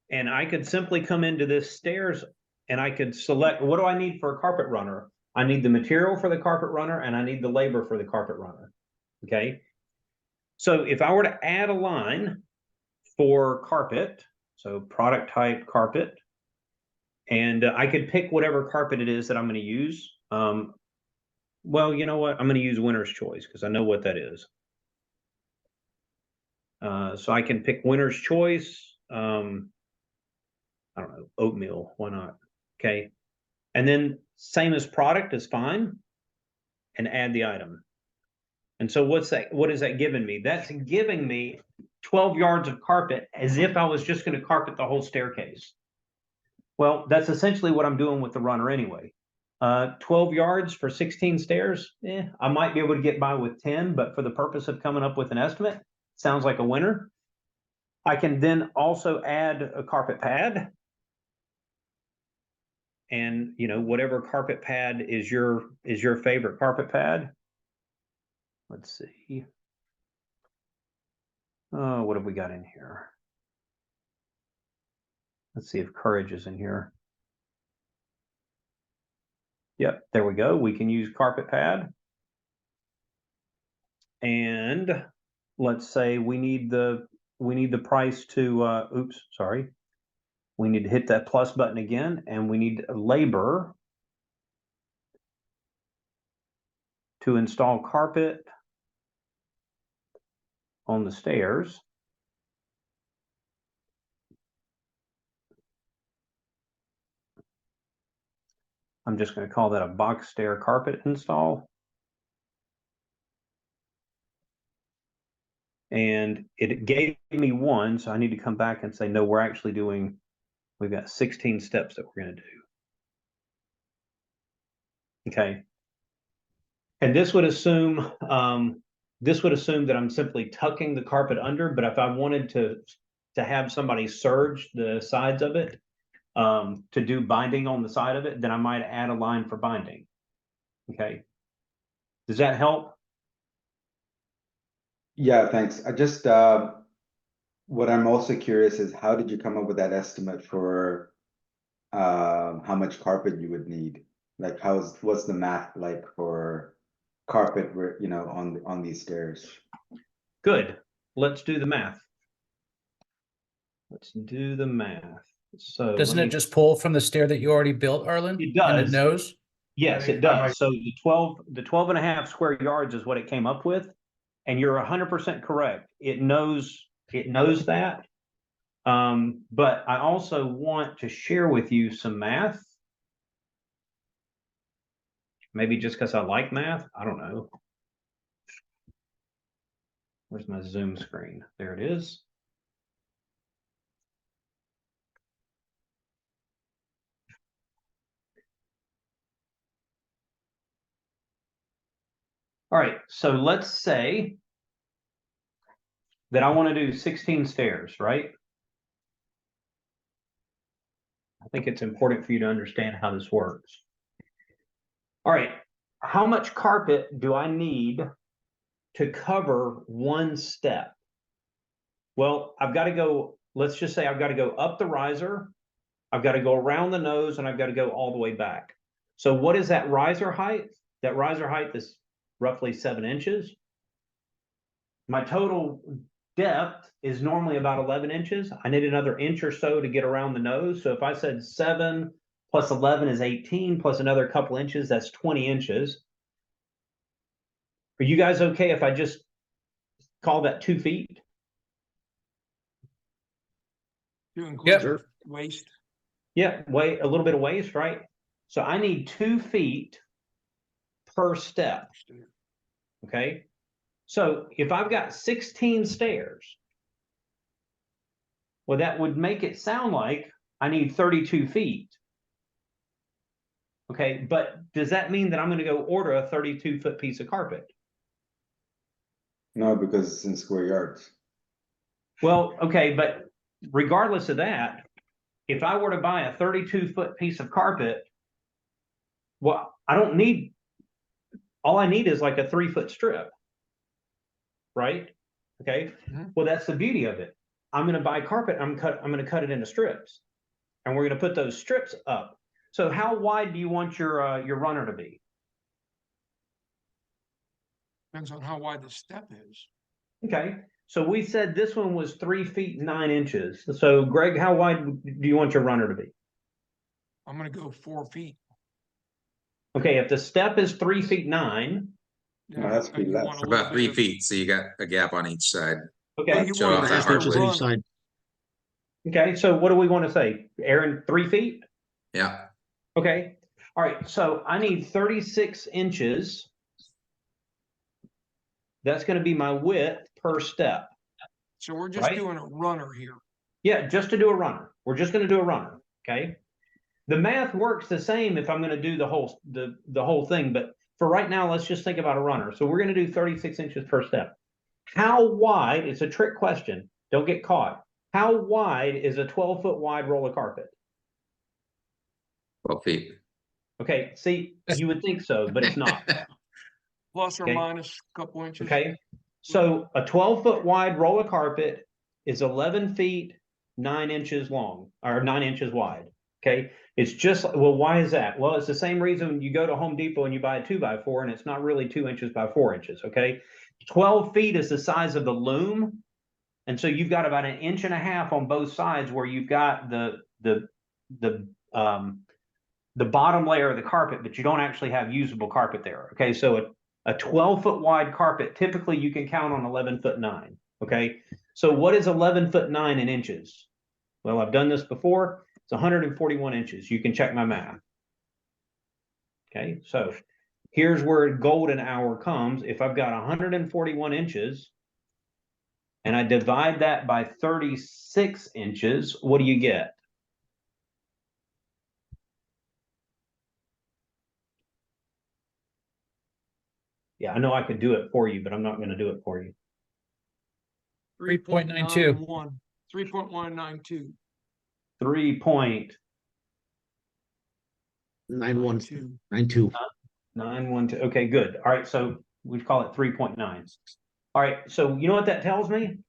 And I could simply come into this stairs and I could select, what do I need for a carpet runner? I need the material for the carpet runner and I need the labor for the carpet runner. Okay. So if I were to add a line for carpet, so product type carpet, and I could pick whatever carpet it is that I'm going to use. Well, you know what? I'm going to use Winner's Choice because I know what that is. So I can pick Winner's Choice. I don't know, oatmeal, why not? Okay. And then same as product is fine, and add the item. And so what's that? What is that giving me? That's giving me 12 yards of carpet as if I was just going to carpet the whole staircase. Well, that's essentially what I'm doing with the runner anyway. 12 yards for 16 stairs. I might be able to get by with 10, but for the purpose of coming up with an estimate, sounds like a winner. I can then also add a carpet pad. And you know, whatever carpet pad is your favorite carpet pad. Let's see. Oh, what have we got in here? Let's see if Courage is in here. Yep, there we go. We can use carpet pad. And let's say we need the price to oops, sorry. We need to hit that plus button again, and we need labor to install carpet on the stairs. I'm just going to call that a box stair carpet install. And it gave me one, so I need to come back and say, no, we're actually doing, we've got 16 steps that we're going to do. Okay. And this would assume that I'm simply tucking the carpet under, but if I wanted to have somebody serge the sides of it, to do binding on the side of it, then I might add a line for binding. Okay. Does that help? Yeah, thanks. I just what I'm also curious is how did you come up with that estimate for how much carpet you would need? Like what's the math like for carpet, you know, on these stairs? Good. Let's do the math. Let's do the math. So Doesn't it just pull from the stair that you already built, Arlen? It does. And it knows? Yes, it does. So the 12 and a half square yards is what it came up with. And you're 100% correct. It knows that. But I also want to share with you some math. Maybe just because I like math. I don't know. Where's my Zoom screen? There it is. All right, so let's say that I want to do 16 stairs, right? I think it's important for you to understand how this works. All right, how much carpet do I need to cover one step? Well, I've got to go, let's just say I've got to go up the riser, I've got to go around the nose, and I've got to go all the way back. So what is that riser height? That riser height is roughly 7 inches. My total depth is normally about 11 inches. I need another inch or so to get around the nose. So if I said 7 plus 11 is 18, plus another couple inches, that's 20 inches. Are you guys okay if I just call that 2 feet? To include waste. Yeah, a little bit of waste, right? So I need 2 feet per step. Okay. So if I've got 16 stairs, well, that would make it sound like I need 32 feet. Okay, but does that mean that I'm going to go order a 32-foot piece of carpet? No, because it's in square yards. Well, okay, but regardless of that, if I were to buy a 32-foot piece of carpet, well, I don't need, all I need is like a 3-foot strip, right? Okay, well, that's the beauty of it. I'm going to buy carpet, I'm going to cut it into strips, and we're going to put those strips up. So how wide do you want your runner to be? Depends on how wide the step is. Okay, so we said this one was 3 feet 9 inches. So Greg, how wide do you want your runner to be? I'm gonna go 4 feet. Okay, if the step is 3 feet 9. No, that's pretty you less. want a little About 3 bit of- feet, so you got a gap on each side. Okay, you Show want off a that 1.5 inches hardwood. each side. okay, so what do we want to say? Aaron, 3 feet? Yeah, Okay, all right, so I need 36 inches. That's going to be my width per step. So we're just Right? doing a runner here. Yeah, just to do a runner. We're just going to do a runner, okay? The math works the same if I'm going to do the whole thing, but for right now, let's just think about a runner. So we're going to do 36 inches per step. How wide, it's a trick question, don't get caught. How wide is a 12-foot wide roll of carpet? 12 feet. Okay, see, you would think so, but it's not. Plus or Okay. minus a couple inches. Okay, so a 12-foot wide roll of carpet is 11 feet 9 inches long, or 9 inches wide. Okay, it's just, well, why is that? Well, it's the same reason you go to Home Depot and you buy a 2x4 and it's not really 2 inches by 4 inches. Okay, 12 feet is the size of the loom, and so you've got about 1.5 inches on both sides where you've got the bottom layer of the carpet, but you don't actually have usable carpet there. Okay, so a 12-foot wide carpet, typically you can count on 11 foot 9. Okay, so what is 11 foot 9 in inches? Well, I've done this before. It's 141 inches. You can check my math. Okay, so here's where golden hour comes. If I've got 141 inches and I divide that by 36 inches, what do you get? Yeah, I know I could do it for you, but I'm not going to do it for you. 3.92. 3.192. 9192. 912. Okay, good. All right, so we call it 3.9. All right, so you know what that tells me?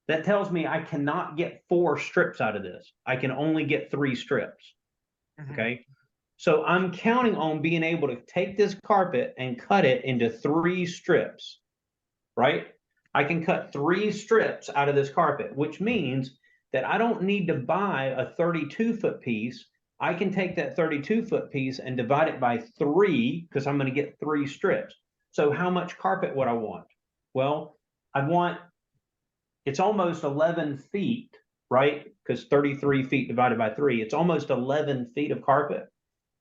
That tells me I cannot get 4 strips out of this. I can only get 3 strips. Okay, so I'm counting on being able to take this carpet and cut it into 3 strips, right? I can cut 3 strips out of this carpet, which means that I don't need to buy a 32-foot piece. I can take that 32-foot piece and divide it by 3 because I'm going to get 3 strips. So how much carpet would I want? Well, I want, it's almost 11 feet, right? Because 33 feet divided by 3, it's almost 11 feet of carpet.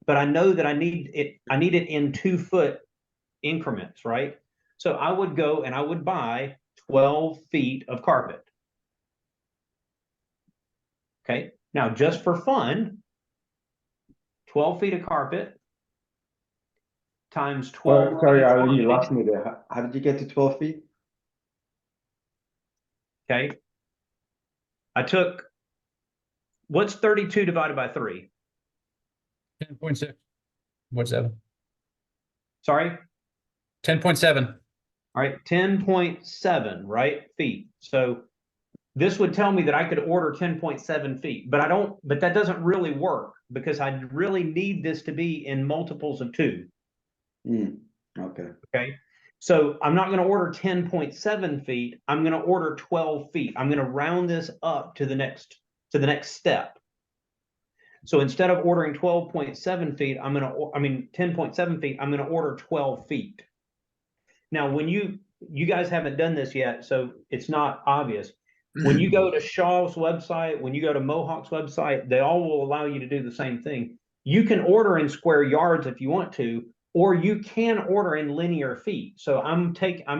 But I know that I need it in 2-foot increments, right? So I would go and I would buy 12 feet of carpet. Okay, now just for fun, 12 feet of carpet times 12. Sorry, Arlen, you lost me there. How did you get to 12 feet? Okay. I took, what's 32 divided by 3? 10.6. What's that? Sorry? 10.7. All right, 10.7, right, feet. So this would tell me that I could order 10.7 feet, but that doesn't really work because I really need this to be in multiples of 2. Okay. Okay. So I'm not going to order 10.7 feet. I'm going to order 12 feet. I'm going to round this up to the next step. So instead of ordering 12.7 feet, 10.7 feet, I'm going to order 12 feet. Now, when you guys haven't done this yet, so it's not obvious. When you go to Shaw's website, when you go to Mohawk's website, they all will allow you to do the same thing. You can order in square yards if you want to, or you can order in linear feet. So I'm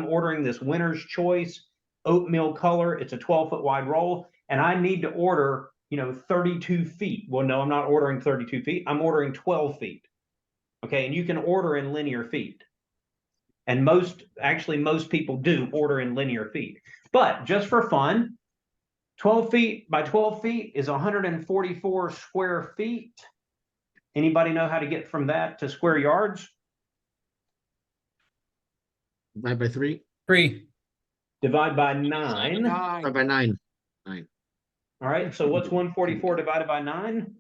ordering this Winner's Choice oatmeal color. It's a 12-foot wide roll, and I need to order, 32 feet. Well, no, I'm not ordering 32 feet. I'm ordering 12 feet. Okay, and you can order in linear feet. And most people do order in linear feet. But just for fun, 12 feet by 12 feet is 144 square feet. Anybody know how to get from that to square yards? Divide by 3. 3. Divide by 9. Divide by 9. All right, so what's 144 divided by 9?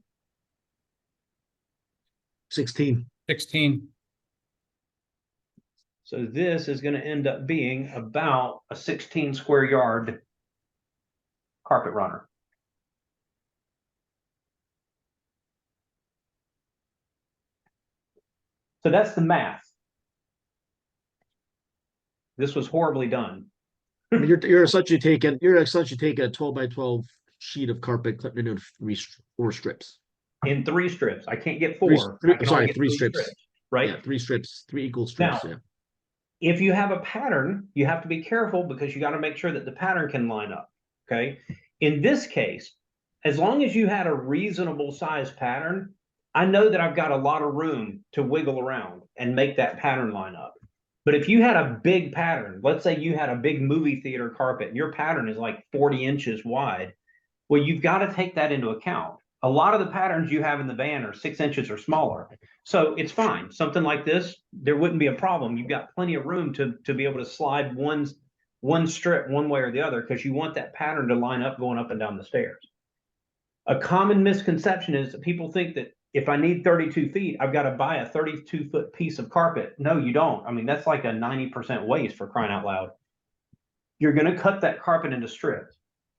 16. 16. So this is going to end up being about a 16 square yard carpet runner. So that's the math. This was horribly done. I mean, you're essentially taking a 12 by 12 sheet of carpet clipped into 4 strips. In 3 strips. I can't get 4. I can only get 3 strips. Right? Yeah, 3 strips, 3 equal strips. Now, yeah. If you have a pattern, you have to be careful because you got to make sure that the pattern can line up. Okay. In this case, as long as you had a reasonable size pattern, I know that I've got a lot of room to wiggle around and make that pattern line up. But if you had a big pattern, let's say you had a big movie theater carpet and your pattern is like 40 inches wide, well, you've got to take that into account. A lot of the patterns you have in the van are 6 inches or smaller. So it's fine. Something like this, there wouldn't be a problem. You've got plenty of room to be able to slide one strip one way or the other because you want that pattern to line up going up and down the stairs. A common misconception is that people think that if I need 32 feet, I've got to buy a 32-foot piece of carpet. No, you don't. I mean, that's like a 90% waste, for crying out loud. You're going to cut that carpet into strips.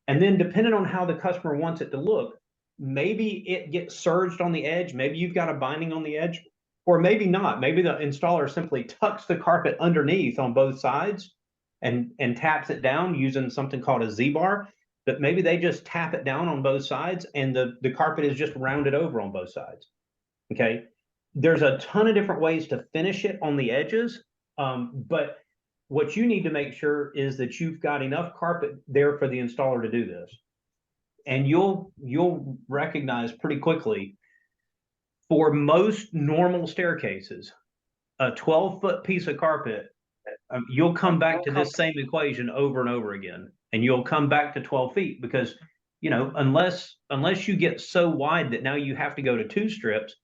And then depending on how the customer wants it to look, maybe it gets surged on the edge. Maybe you've got a binding on the edge, or maybe not. Maybe the installer simply tucks the carpet underneath on both sides and taps it down using something called a Z-bar. But maybe they just tap it down on both sides and the carpet is just rounded over on both sides. Okay. There's a ton of different ways to finish it on the edges. But what you need to make sure is that you've got enough carpet there for the installer to do this. And you'll recognize pretty quickly, for most normal staircases, a 12-foot piece of carpet, you'll come back to this same equation over and over again, and you'll come back to 12 feet because, unless you get so wide that now you have to go to 2 strips,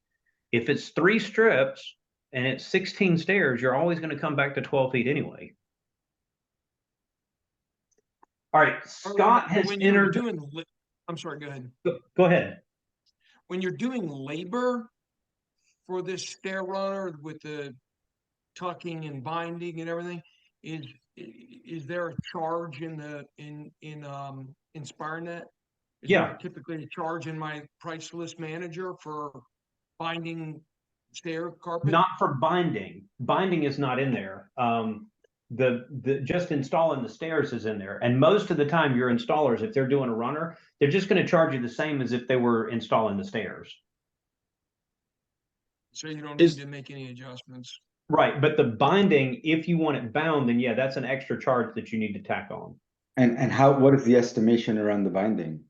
if it's 3 strips and it's 16 stairs, you're always going to come back to 12 feet anyway. All right, Scott has entered. I'm sorry, go ahead. Go ahead. When you're doing labor for this stair runner with the tucking and binding and everything, is there a charge in InspireNet? Is there typically a charge in my price list manager for binding stair carpet? Not for binding. Binding is not in there. The just installing the stairs is in there. And most of the time your installers, if they're doing a runner, they're just going to charge you the same as if they were installing the stairs. So you don't need to make any adjustments. Right. But the binding, if you want it bound, then yeah, that's an extra charge that you need to tack on. And what is the estimation around the binding?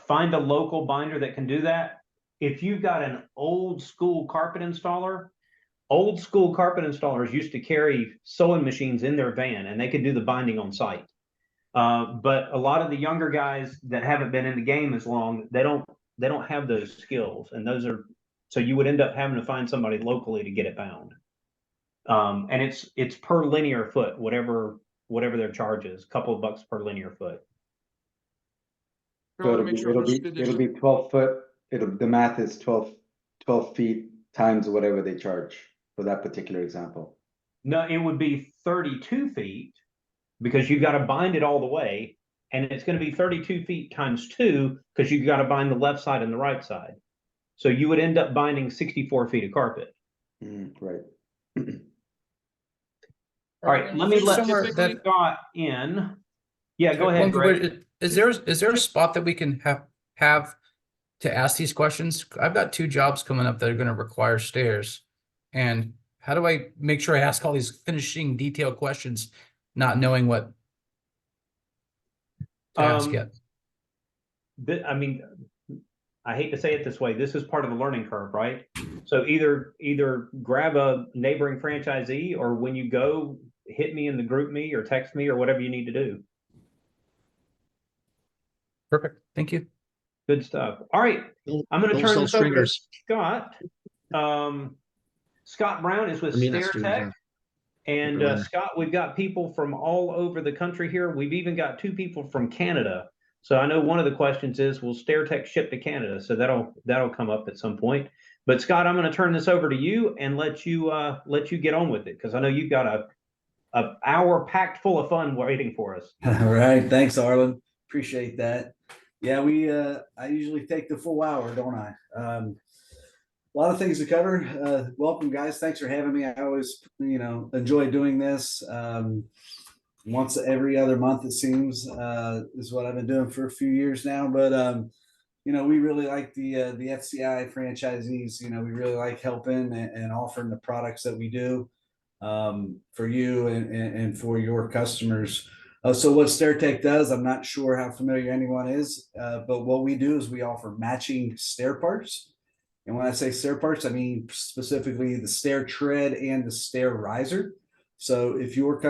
Find a local binder that can do that. If you've got an old school carpet installers used to carry sewing machines in their van and they could do the binding on site. But a lot of the younger guys that haven't been in the game as long, they don't have those skills, and those are, so you would end up having to find somebody locally to get it bound. And it's per linear foot, whatever their charge is, a couple of bucks per linear foot. So Charlie, make sure I it'll be, understood this. it'll be 12 foot, the math is 12 feet times whatever they charge for that particular example. No, it would be 32 feet because you got to bind it all the way, and it's going to be 32 feet times 2 because you got to bind the left side and the right side. So you would end up binding 64 feet of carpet. Right. All right, let me let Somewhere that- Scott in. Yeah, go ahead, One Greg. quick- Is there a spot that we can have to ask these questions? I've got 2 jobs coming up that are gonna require stairs. And how do I make sure I ask all these finishing detailed questions, not knowing what to ask yet? I mean, I hate to say it this way, this is part of the learning curve, right? So either grab a neighboring franchisee, or when you go, hit me in the group me or text me or whatever you need to do. Perfect. Thank you. Good stuff. All right, I'm going to Don't turn sell this over to stringers. Scott. Scott Brown is with I mean, that's true, StairTech. yeah. And Right. Scott, we've got people from all over the country here. We've even got 2 people from Canada. So I know one of the questions is, will StairTech ship to Canada? So that'll come up at some point. But Scott, I'm going to turn this over to you and let you get on with it, because I know you've got a hour packed full of fun waiting for us. All right, thanks, Arlen. Appreciate that. Yeah, I usually take the full hour, don't I? A lot of things to cover. Welcome, guys. Thanks for having me. I always, enjoy doing this. Once every other month, it seems, is what I've been doing for a few years now. But we really like the FCI franchisees. We really like helping and offering the products that we do for you and for your customers. So what StairTech does, I'm not sure how familiar anyone is, but what we do is we offer matching stair parts. And when I say stair parts, I mean specifically the stair tread and the stair riser. So if you're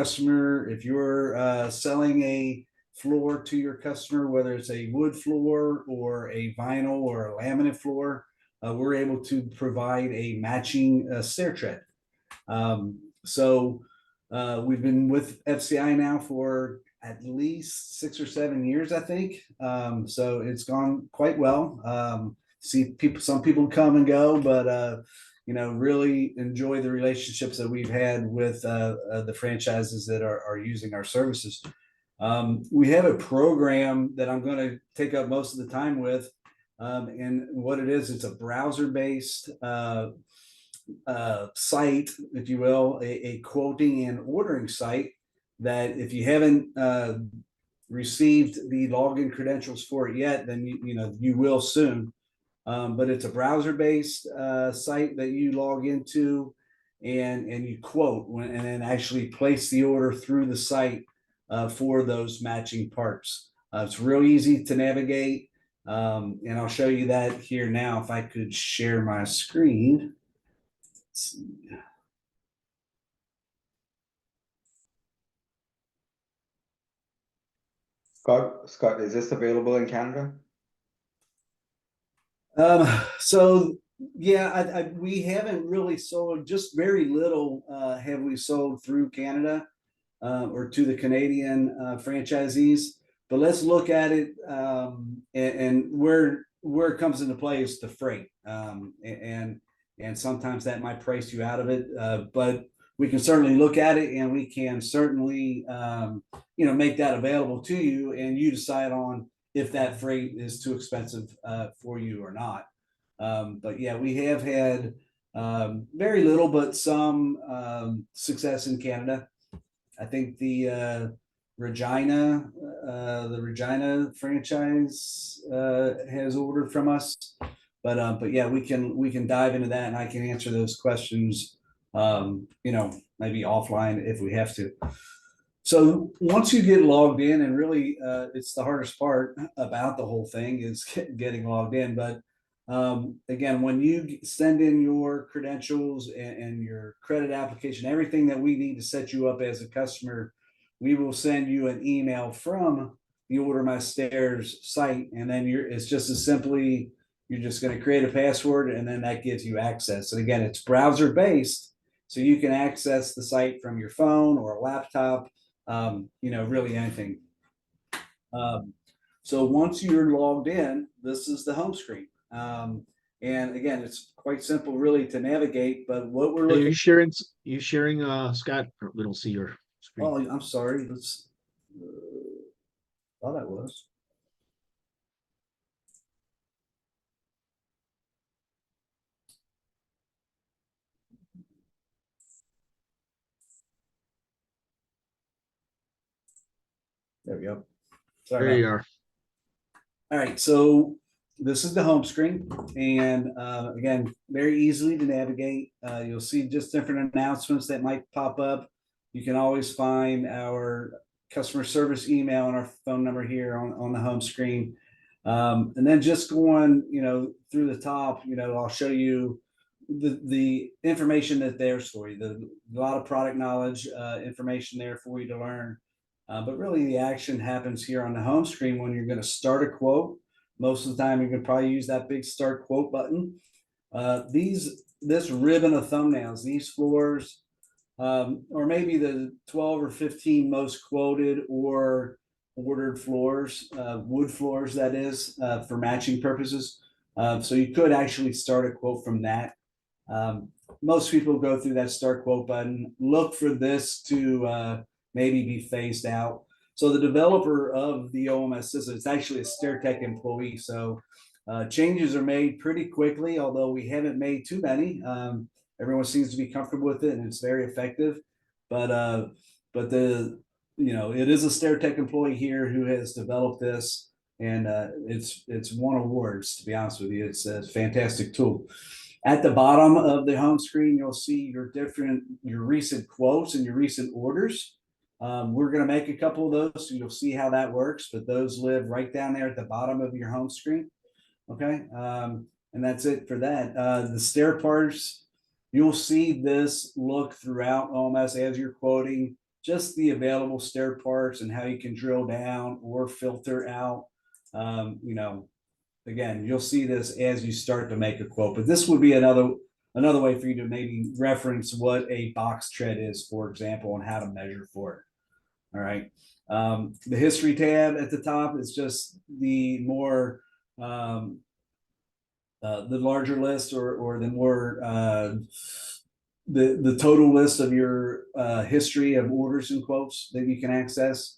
selling a floor to your customer, whether it's a wood floor or a vinyl or a laminate floor, we're able to provide a matching stair tread. So we've been with FCI now for at least 6 or 7 years, I think. So it's gone quite well. Some people come and go, but really enjoy the relationships that we've had with the franchises that are using our services. We have a program that I'm going to take up most of the time with, and what it is, it's a browser-based site, if you will, a quoting and ordering site that if you haven't received the login credentials for it yet, then you will soon. But it's a browser-based site that you log into and you quote and then actually place the order through the site for those matching parts. It's real easy to navigate, and I'll show you that here now. If I could share my screen. Let's see. Scott, is this available in Canada? So yeah, we haven't really sold, just very little have we sold through Canada or to the Canadian franchisees. But let's look at it, and where it comes into play is the freight, and sometimes that might price you out of it. But we can certainly look at it, and we can certainly make that available to you, and you decide on if that freight is too expensive for you or not. But yeah, we have had very little, but some success in Canada. I think the Regina franchise has ordered from us, but yeah, we can dive into that, and I can answer those questions, maybe offline if we have to. So once you get logged in, and really it's the hardest part about the whole thing is getting logged in. But again, when you send in your credentials and your credit application, everything that we need to set you up as a customer we will send you an email from the Order My Stairs site, and then it's just as simply, you're just going to create a password, and then that gives you access. And again, it's browser based, so you can access the site from your phone or a laptop, really anything. So once you're logged in, this is the home screen. And again, it's quite simple really to navigate, but what we're Are looking. you sharing, Scott? We don't see your screen. Oh, I'm sorry. Let's. Thought I was. There we go. Sorry. There you are. All right, so this is the home screen, and again, very easily to navigate. You'll see just different announcements that might pop up. You can always find our customer service email and our phone number here on the home screen. And then just going, through the top, I'll show you the information that's there for you. A lot of product knowledge, information there for you to learn. But really the action happens here on the home screen when you're going to start a quote. Most of the time, you're going to probably use that big start quote button. This ribbon of thumbnails, these floors, or maybe the 12 or 15 most quoted or ordered floors, wood floors, that is, for matching purposes. So you could actually start a quote from that. Most people go through that start quote button, look for this to maybe be phased out. So the developer of the OMS system, it's actually a StairTech employee. So changes are made pretty quickly, although we haven't made too many. Everyone seems to be comfortable with it, and it's very effective. But it is a StairTech employee here who has developed this, and it's won awards. To be honest with you, it's a fantastic tool. At the bottom of the home screen, you'll see your recent quotes and your recent orders. We're going to make a couple of those, so you'll see how that works, but those live right down there at the bottom of your home screen. Okay. And that's it for that. The stair parts, you'll see this look throughout OMS as you're quoting just the available stair parts and how you can drill down or filter out. Again, you'll see this as you start to make a quote, but this would be another way for you to maybe reference what a box tread is, for example, and how to measure for it. All right. The history tab at the top is just the more the larger list or the more the total list of your history of orders and quotes that you can access.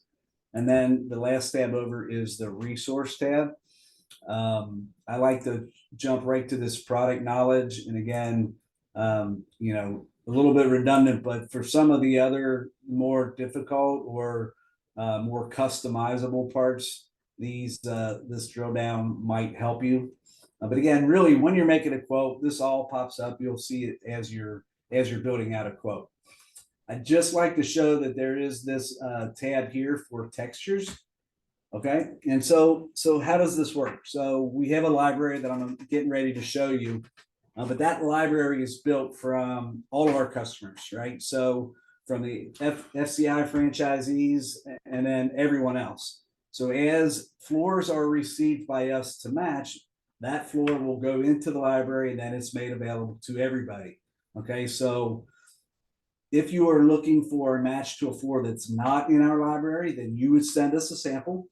And then the last tab over is the resource tab. I like to jump right to this product knowledge. And again, a little bit redundant, but for some of the other more difficult or more customizable parts, this drill down might help you. But again, really, when you're making a quote, this all pops up. You'll see it as you're building out a quote. I'd just like to show that there is this tab here for textures. Okay, and so how does this work? So we have a library that I'm getting ready to show you, but that library is built from all of our customers, right? So from the FCI franchisees and then everyone else. So as floors are received by us to match, that floor will go into the library and then it's made available to everybody. Okay, so if you are looking for a match to a floor that's not in our library, then you would send us a sample.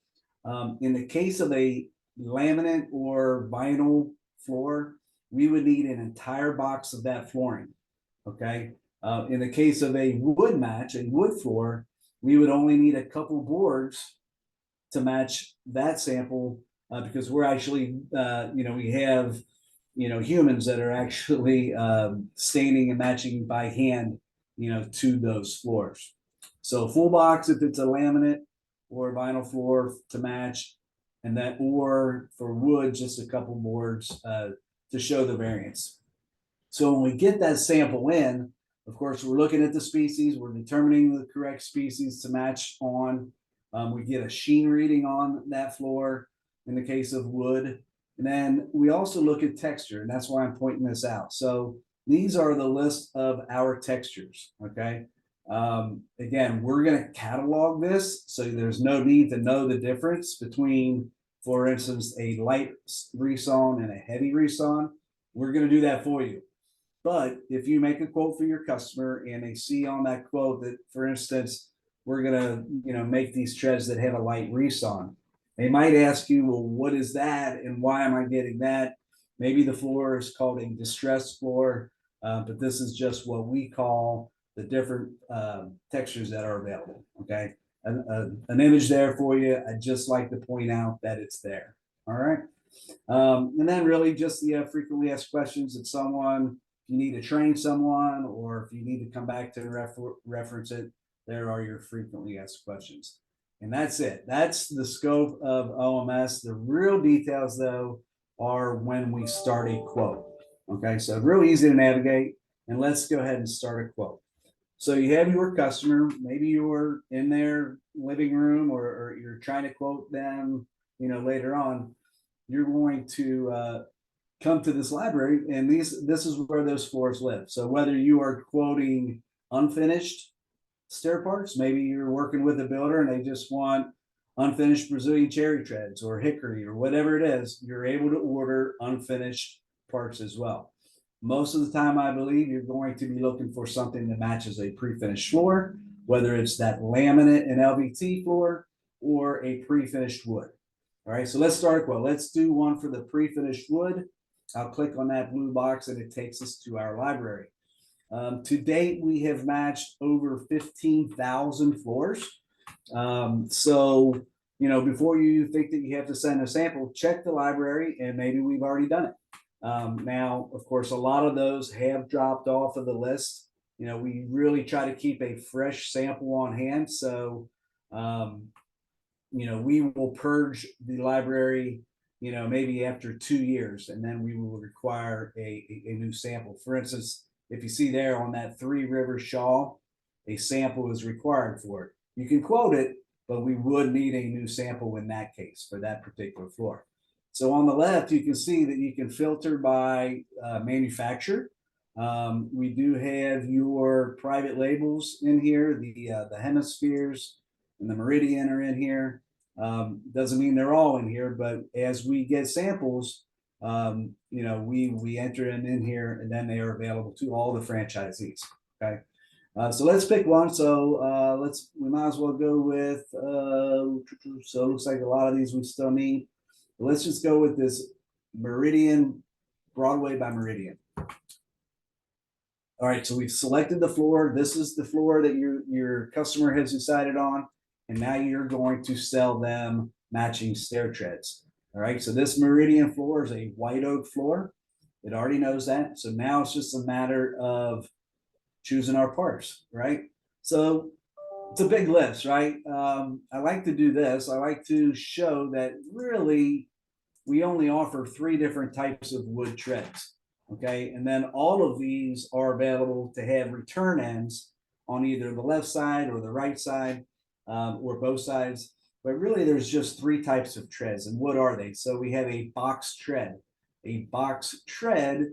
In the case of a laminate or vinyl floor, we would need an entire box of that flooring. Okay. In the case of a wood match, a wood floor, we would only need a couple boards to match that sample because we're actually, we have, humans that are actually staining and matching by hand, to those floors. So full box if it's a laminate or vinyl floor to match, and that, or for wood, just a couple boards to show the variance. So when we get that sample in, of course, we're looking at the species, we're determining the correct species to match on. We get a sheen reading on that floor in the case of wood. And then we also look at texture, and that's why I'm pointing this out. So these are the list of our textures, okay? Again, we're going to catalog this, so there's no need to know the difference between, for instance, a light resawn and a heavy resawn. We're going to do that for you. But if you make a quote for your customer and they see on that quote that, for instance, we're going to, make these treads that have a light resawn, they might ask you, well, what is that and why am I getting that? Maybe the floor is called a distressed floor, but this is just what we call the different textures that are available. Okay, an image there for you. I'd just like to point out that it's there. All right, and then really just the frequently asked questions that someone, if you need to train someone or if you need to come back to reference it, there are your frequently asked questions. And that's it. That's the scope of OMS. The real details, though, are when we start a quote. Okay, so real easy to navigate. And let's go ahead and start a quote. So you have your customer, maybe you're in their living room or you're trying to quote them, later on. You're going to come to this library, and this is where those floors live. So whether you are quoting unfinished stair parts, maybe you're working with a builder and they just want unfinished Brazilian cherry treads or hickory or whatever it is, you're able to order unfinished parts as well. Most of the time, I believe you're going to be looking for something that matches a pre-finished floor, whether it's that laminate and LVT floor or a pre-finished wood. All right, so let's start. Well, let's do one for the pre-finished wood. I'll click on that blue box and it takes us to our library. To date, we have matched over 15,000 floors. So, before you think that you have to send a sample, check the library and maybe we've already done it. Now, of course, a lot of those have dropped off of the list. We really try to keep a fresh sample on hand. So, we will purge the library, maybe after 2 years, and then we will require a new sample. For instance, if you see there on that Three Rivers shawl, a sample is required for it. You can quote it, but we would need a new sample in that case for that particular floor. So on the left, you can see that you can filter by manufacturer. We do have your private labels in here. The Hemispheres and the Meridian are in here. Doesn't mean they're all in here, but as we get samples, we enter them in here and then they are available to all the franchisees. Okay. So let's pick one. So we might as well go with, so it looks like a lot of these we still need. But let's just go with this Meridian, Broadway by Meridian. All right, so we've selected the floor. This is the floor that your customer has decided on. And now you're going to sell them matching stair treads. All right, so this Meridian floor is a white oak floor. It already knows that. So now it's just a matter of choosing our parts, right? So it's a big list, right? I like to do this. I like to show that really we only offer 3 different types of wood treads, okay? And then all of these are available to have return ends on either the left side or the right side, or both sides. But really there's just 3 types of treads. And what are they? So we have a box tread. A box tread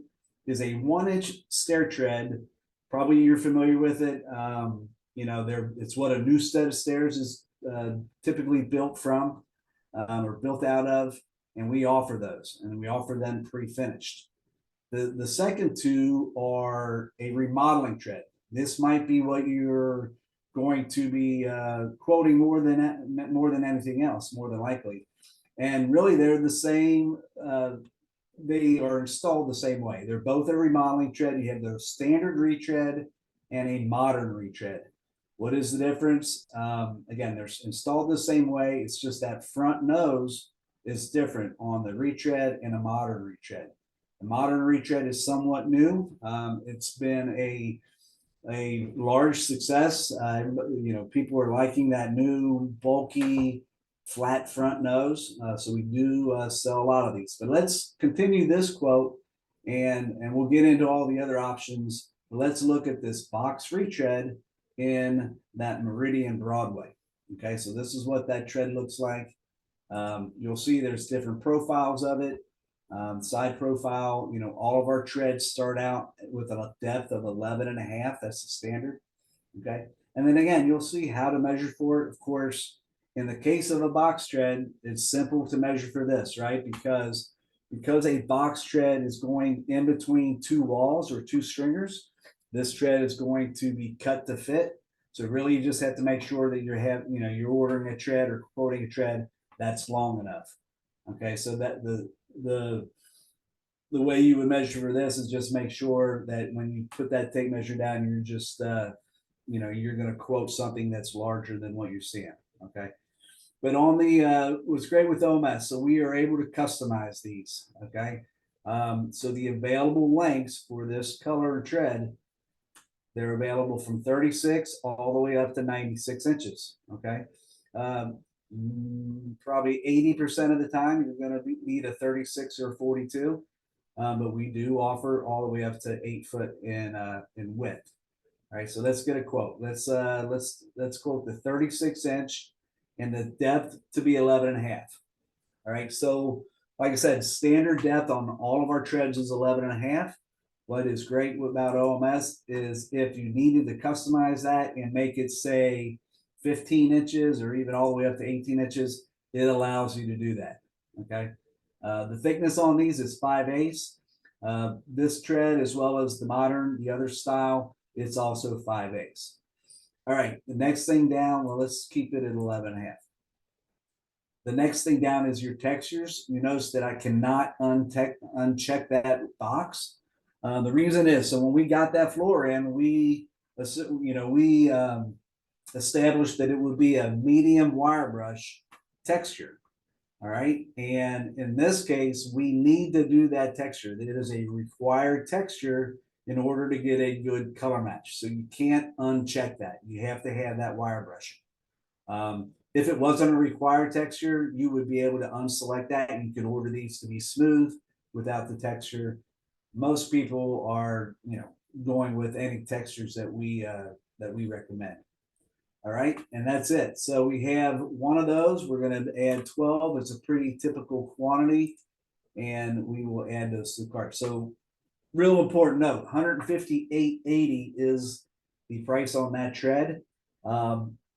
is a 1-inch stair tread. Probably you're familiar with it. It's what a new set of stairs is typically built from or built out of. And we offer those, and we offer them pre-finished. The second 2 are a remodeling tread. This might be what you're going to be quoting more than anything else, more than likely. And really they're the same. They are installed the same way. They're both a remodeling tread. You have the standard retread and a modern retread. What is the difference? Again, they're installed the same way. It's just that front nose is different on the retread and a modern retread. The modern retread is somewhat new. It's been a large success. People are liking that new bulky flat front nose. So we do sell a lot of these. But let's continue this quote and we'll get into all the other options. Let's look at this box retread in that Meridian Broadway. Okay, so this is what that tread looks like. You'll see there's different profiles of it. Side profile, all of our treads start out with a depth of 11.5. That's the standard. Okay. And then again, you'll see how to measure for it. Of course, in the case of a box tread, it's simple to measure for this, right? Because a box tread is going in between two walls or two stringers, this tread is going to be cut to fit. So really you just have to make sure that you're ordering a tread or quoting a tread that's long enough. Okay, so that the way you would measure for this is just make sure that when you put that tape measure down, you're just you're going to quote something that's larger than what you're seeing. Okay. But on the what's great with OMS, so we are able to customize these. Okay. So the available lengths for this color tread, they're available from 36 all the way up to 96 inches. Okay. Probably 80% of the time you're going to need a 36 or 42. But we do offer all the way up to 8 foot in width. All right, so let's get a quote. Let's quote the 36 inch and the depth to be 11.5. All right, so like I said, standard depth on all of our treads is 11.5. What is great about OMS is if you needed to customize that and make it say 15 inches or even all the way up to 18 inches, it allows you to do that. Okay. The thickness on these is 5/8. This tread, as well as the other style, it's also 5/8. All right, the next thing down, well, let's keep it at 11.5. The next thing down is your textures. You notice that I cannot uncheck that box. The reason is, so when we got that floor in, we established that it would be a medium wire brush texture. All right. And in this case, we need to do that texture. It is a required texture in order to get a good color match. So you can't uncheck that. You have to have that wire brush. If it wasn't a required texture, you would be able to unselect that and you could order these to be smooth without the texture. Most people are, going with any textures that we recommend. All right, and that's it. So we have one of those. We're going to add 12. It's a pretty typical quantity, and we will add those to the cart. So, real important note: $158.80 is the price on that tread.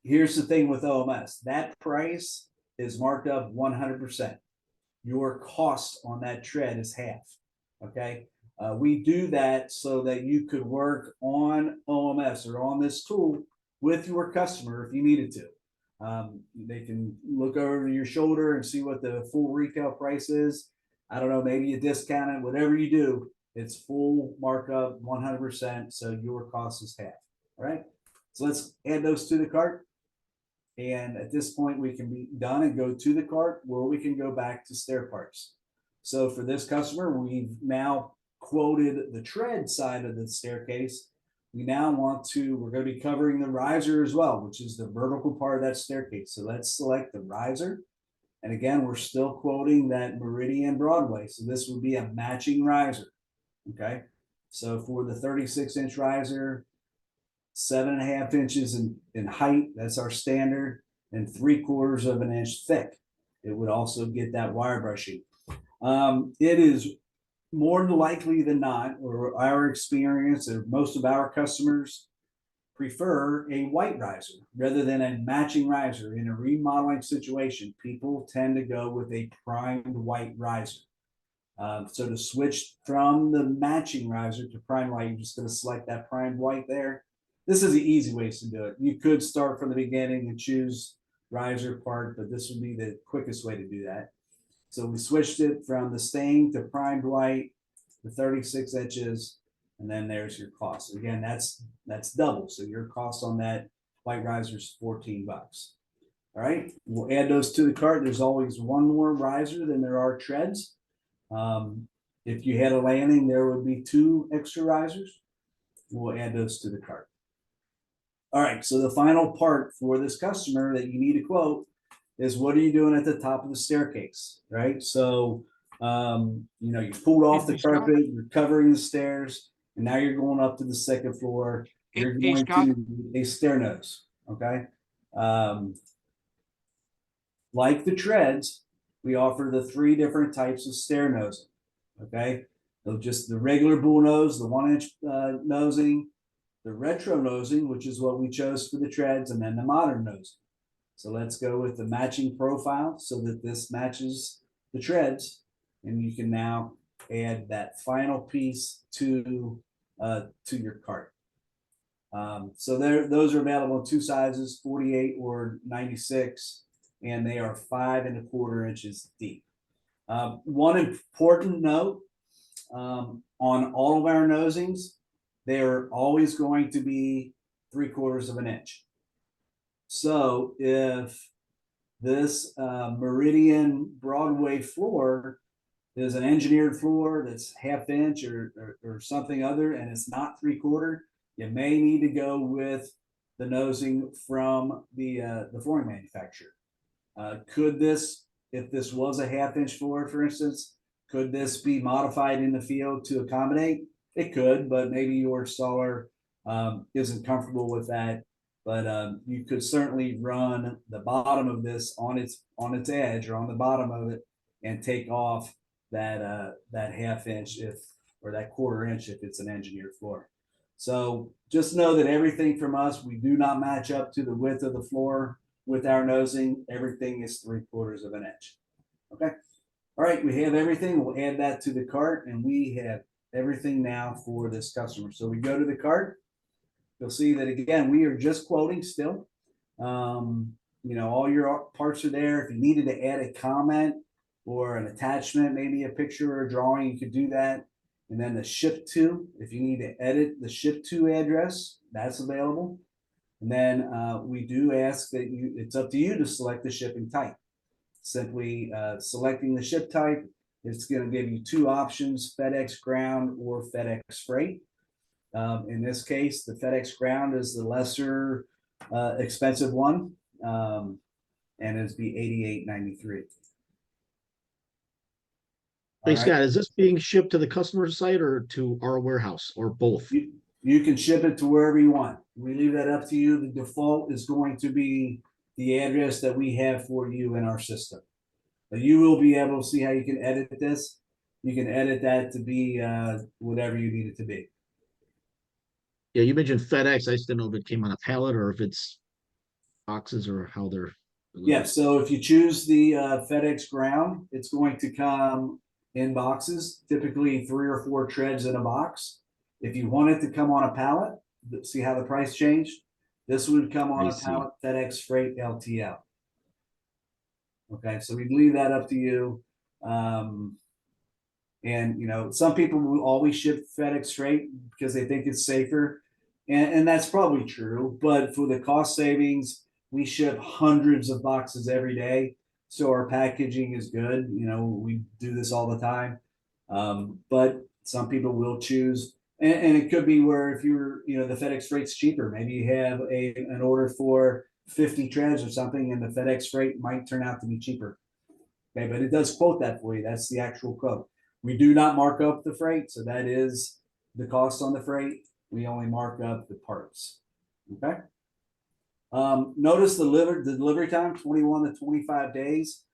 Here's the thing with OMS: that price is marked up 100%. Your cost on that tread is half. Okay, we do that so that you could work on OMS or on this tool with your customer if you needed to. They can look over your shoulder and see what the full retail price is. I don't know, maybe you discount it, whatever you do, it's full markup 100%. So your cost is half. All right. So let's add those to the cart. And at this point, we can be done and go to the cart where we can go back to stair parts. So for this customer, we've now quoted the tread side of the staircase. We're going to be covering the riser as well, which is the vertical part of that staircase. So let's select the riser. And again, we're still quoting that Meridian Broadway. So this would be a matching riser. Okay. So for the 36-inch riser, 7.5 inches in height, that's our standard, and 3/4 of an inch thick. It would also get that wire brushing. It is more than likely than not, or our experience, or most of our customers prefer a white riser rather than a matching riser. In a remodeling situation, people tend to go with a primed white riser. So to switch from the matching riser to primed white, you're just going to select that primed white there. This is the easy ways to do it. You could start from the beginning and choose riser part, but this would be the quickest way to do that. So we switched it from the stain to primed white, the 36 inches, and then there's your cost. Again, that's double. So your cost on that white riser is $14. All right, we'll add those to the cart. There's always one more riser than there are treads. If you had a landing, there would be 2 extra risers. We'll add those to the cart. All right, so the final part for this customer that you need to quote is what are you doing at the top of the staircase, right? So, you pulled off the carpet, you're covering the stairs, and now you're going up to the second floor. You're going to a stair nose, okay? Like the treads, we offer the 3 different types of stair nosing, okay? So just the regular bull nose, the 1-inch nosing, the retro nosing, which is what we chose for the treads, and then the modern nosing. So let's go with the matching profile so that this matches the treads, and you can now add that final piece to your cart. So those are available in two sizes, 48 or 96, and they are 5 1/4 inches deep. One important note, on all of our nosings, they're always going to be 3/4 inch. So if this Meridian Broadway floor is an engineered floor that's 1/2 inch or something other, and it's not 3/4, you may need to go with the nosing from the flooring manufacturer. Could this, if this was a 1/2 inch floor, for instance, could this be modified in the field to accommodate? It could, but maybe your installer isn't comfortable with that. But you could certainly run the bottom of this on its edge or on the bottom of it and take off that 1/2 inch or that 1/4 inch if it's an engineered floor. So just know that everything from us, we do not match up to the width of the floor with our nosing. Everything is 3/4 inch. Okay. All right, we have everything. We'll add that to the cart, and we have everything now for this customer. So we go to the cart. You'll see that again, we are just quoting still. All your parts are there. If you needed to add a comment or an attachment, maybe a picture or a drawing, you could do that. And then the ship to, if you need to edit the ship to address, that's available. And then we do ask that it's up to you to select the shipping type. Simply selecting the ship type, it's going to give you two options: FedEx Ground or FedEx Freight. In this case, the FedEx Ground is the lesser expensive one, and it'd be $88.93. Hey, Scott, is this being shipped to the customer site or to our warehouse or both? You can ship it to wherever you want. We leave that up to you. The default is going to be the address that we have for you in our system. But you will be able to see how you can edit this. You can edit that to be whatever you need it to be. Yeah, you mentioned FedEx. I just didn't know if it came on a pallet or if it's boxes or how they're. Yeah, so if you choose the FedEx Ground, it's going to come in boxes, typically 3 or 4 treads in a box. If you want it to come on a pallet, see how the price changed? This would come on a pallet, FedEx Freight LTL. Okay, so we leave that up to you. And some people will always ship FedEx Freight because they think it's safer. And that's probably true. But for the cost savings, we ship hundreds of boxes every day. So our packaging is good. We do this all the time. But some people will choose, and it could be where if you're, the FedEx Freight's cheaper. Maybe you have an order for 50 treads or something, and the FedEx Freight might turn out to be cheaper. Okay, but it does quote that for you. That's the actual quote. We do not mark up the freight, so that is the cost on the freight. We only mark up the parts. Okay. Notice the delivery time, 21 to 25 days.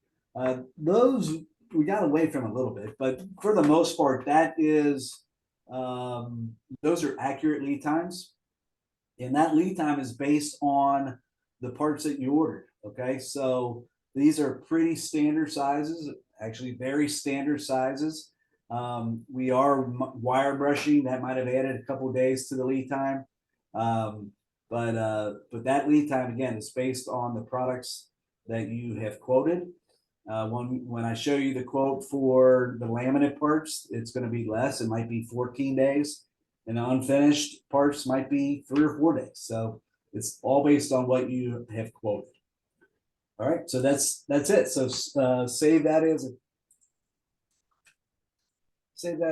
Those we got away from a little bit, but for the most part, that is those are accurate lead times, and that lead time is based on the parts that you ordered. Okay, so these are pretty standard sizes, actually very standard sizes. We are wire brushing. That might have added a couple of days to the lead time. But that lead time, again, is based on the products that you have quoted. When I show you the quote for the laminate parts, it's going to be less. It might be 14 days, and the unfinished parts might be 3 or 4 days. So it's all based on what you have quoted. All right, so that's it. So save that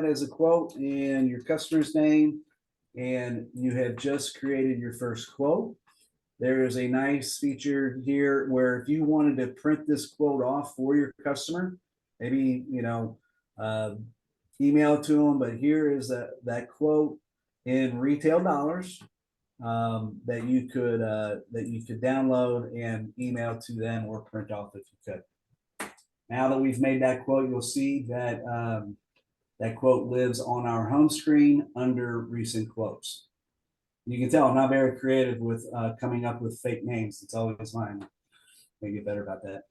as a quote and your customer's name, and you have just created your first quote. There is a nice feature here where if you wanted to print this quote off for your customer, maybe email it to them, but here is that quote in retail dollars that you could download and email to them or print off if you could. Now that we've made that quote, you'll see that that quote lives on our home screen under recent quotes. You can tell I'm not very creative with coming up with fake names. It's always mine. Maybe get better about that.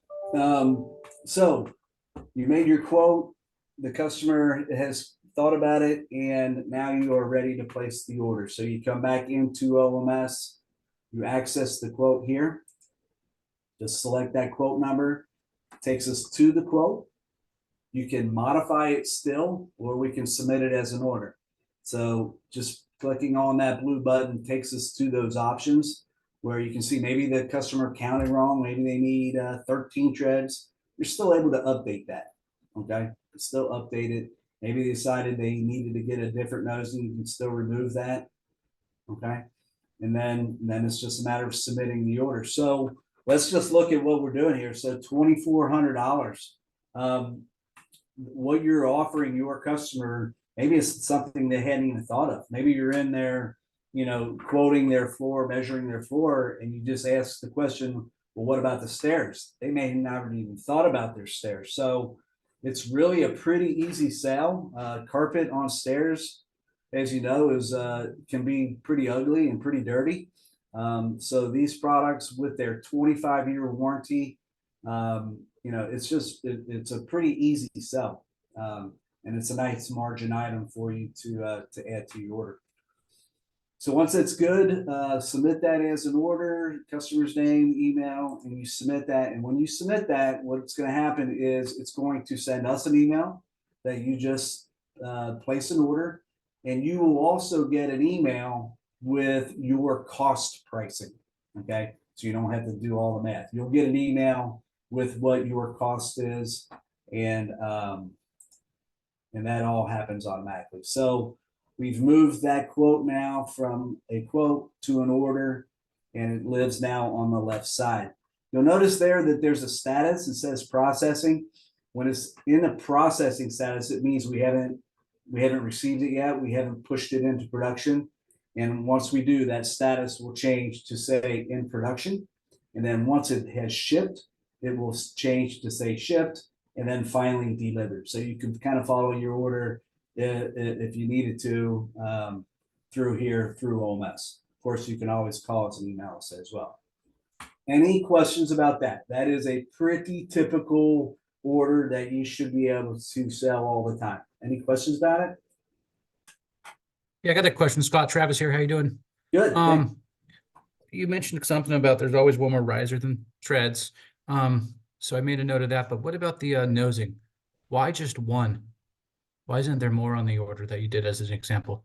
So you made your quote. The customer has thought about it, and now you are ready to place the order. So you come back into OMS, you access the quote here. Just select that quote number. Takes us to the quote. You can modify it still, or we can submit it as an order. So just clicking on that blue button takes us to those options where you can see maybe the customer counted wrong. Maybe they need 13 treads. You're still able to update that. Okay, still update it. Maybe they decided they needed to get a different nosing. You can still remove that. Okay, and then it's just a matter of submitting the order. So let's just look at what we're doing here. So $2,400. What you're offering your customer, maybe it's something they hadn't even thought of. Maybe you're in there, quoting their floor, measuring their floor, and you just ask the question, well, what about the stairs? They may not have even thought about their stairs. So it's really a pretty easy sell. Carpet on stairs, as you know, is can be pretty ugly and pretty dirty. So these products with their 25-year warranty, it's a pretty easy sell. And it's a nice margin item for you to add to your order. So once it's good, submit that as an order, customer's name, email, and you submit that. And when you submit that, what's going to happen is it's going to send us an email that you just place an order, and you will also get an email with your cost pricing. Okay, so you don't have to do all the math. You'll get an email with what your cost is, and that all happens automatically. So we've moved that quote now from a quote to an order, and it lives now on the left side. You'll notice there that there's a status. It says processing. When it's in the processing status, it means we haven't received it yet. We haven't pushed it into production. And once we do, that status will change to say in production. And then once it has shipped, it will change to say shipped, and then finally delivered. So you can kind of follow your order if you needed to through OMS. Of course, you can always call us and email us as well. Any questions about that? That is a pretty typical order that you should be able to sell all the time. Any questions about it? Yeah, I got a question. Scott Travis here. How you doing? Good. You mentioned something about there's always one more riser than treads. So I made a note of that, but what about the nosing? Why just one? Why isn't there more on the order that you did as an example?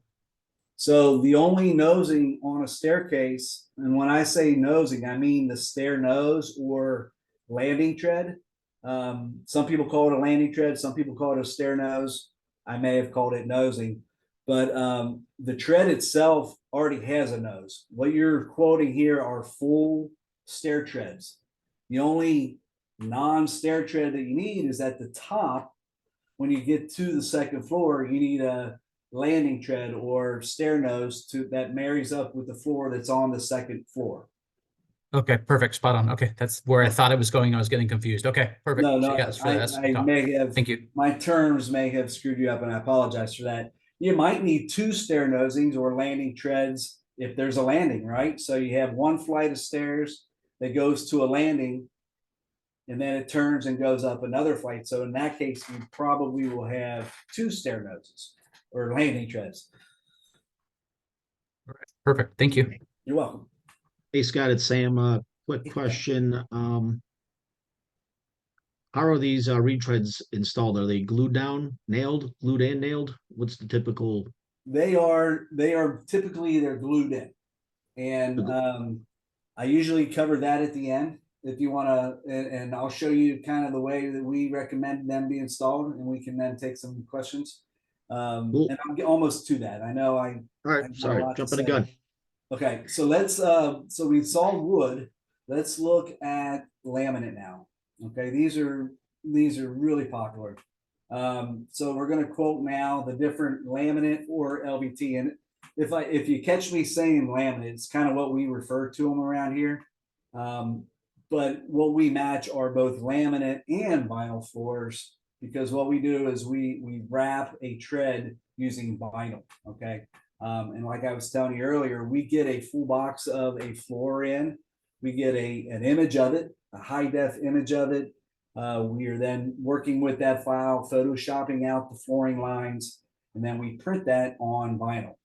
So the only nosing on a staircase, and when I say nosing, I mean the stair nose or landing tread. Some people call it a landing tread. Some people call it a stair nose. I may have called it nosing, but the tread itself already has a nose. What you're quoting here are full stair treads. The only non-stair tread that you need is at the top. When you get to the second floor, you need a landing tread or stair nose that marries up with the floor that's on the second floor. Okay, perfect. Spot on. Okay, that's where I thought it was going. I was getting confused. Okay, perfect. No, I may have. Thank you. My terms may have screwed you up, and I apologize for that. You might need two stair nosings or landing treads if there's a landing, right? So you have one flight of stairs that goes to a landing, and then it turns and goes up another flight. So in that case, you probably will have two stair noses or landing treads. Perfect. Thank you. You're welcome. Hey, Scott, it's Sam. Quick question. How are these retreads installed? Are they glued and nailed? What's the typical? They are typically they're glued in. And I usually cover that at the end if you want to, and I'll show you kind of the way that we recommend them be installed, and we can then take some questions. Cool. And I'm almost to that. I know All right, sorry, jumping the gun. Okay, so let's so we saw wood. Let's look at laminate now. Okay, these are really popular. So we're going to quote now the different laminate or LVT. And if you catch me saying laminate, it's kind of what we refer to them around here. But what we match are both laminate and vinyl floors, because what we do is we wrap a tread using vinyl. Okay, And like I was telling you earlier, we get a full box of a floor in. We get an image of it, a high def image of it. We are then working with that file, photoshopping out the flooring lines, and then we print that on vinyl.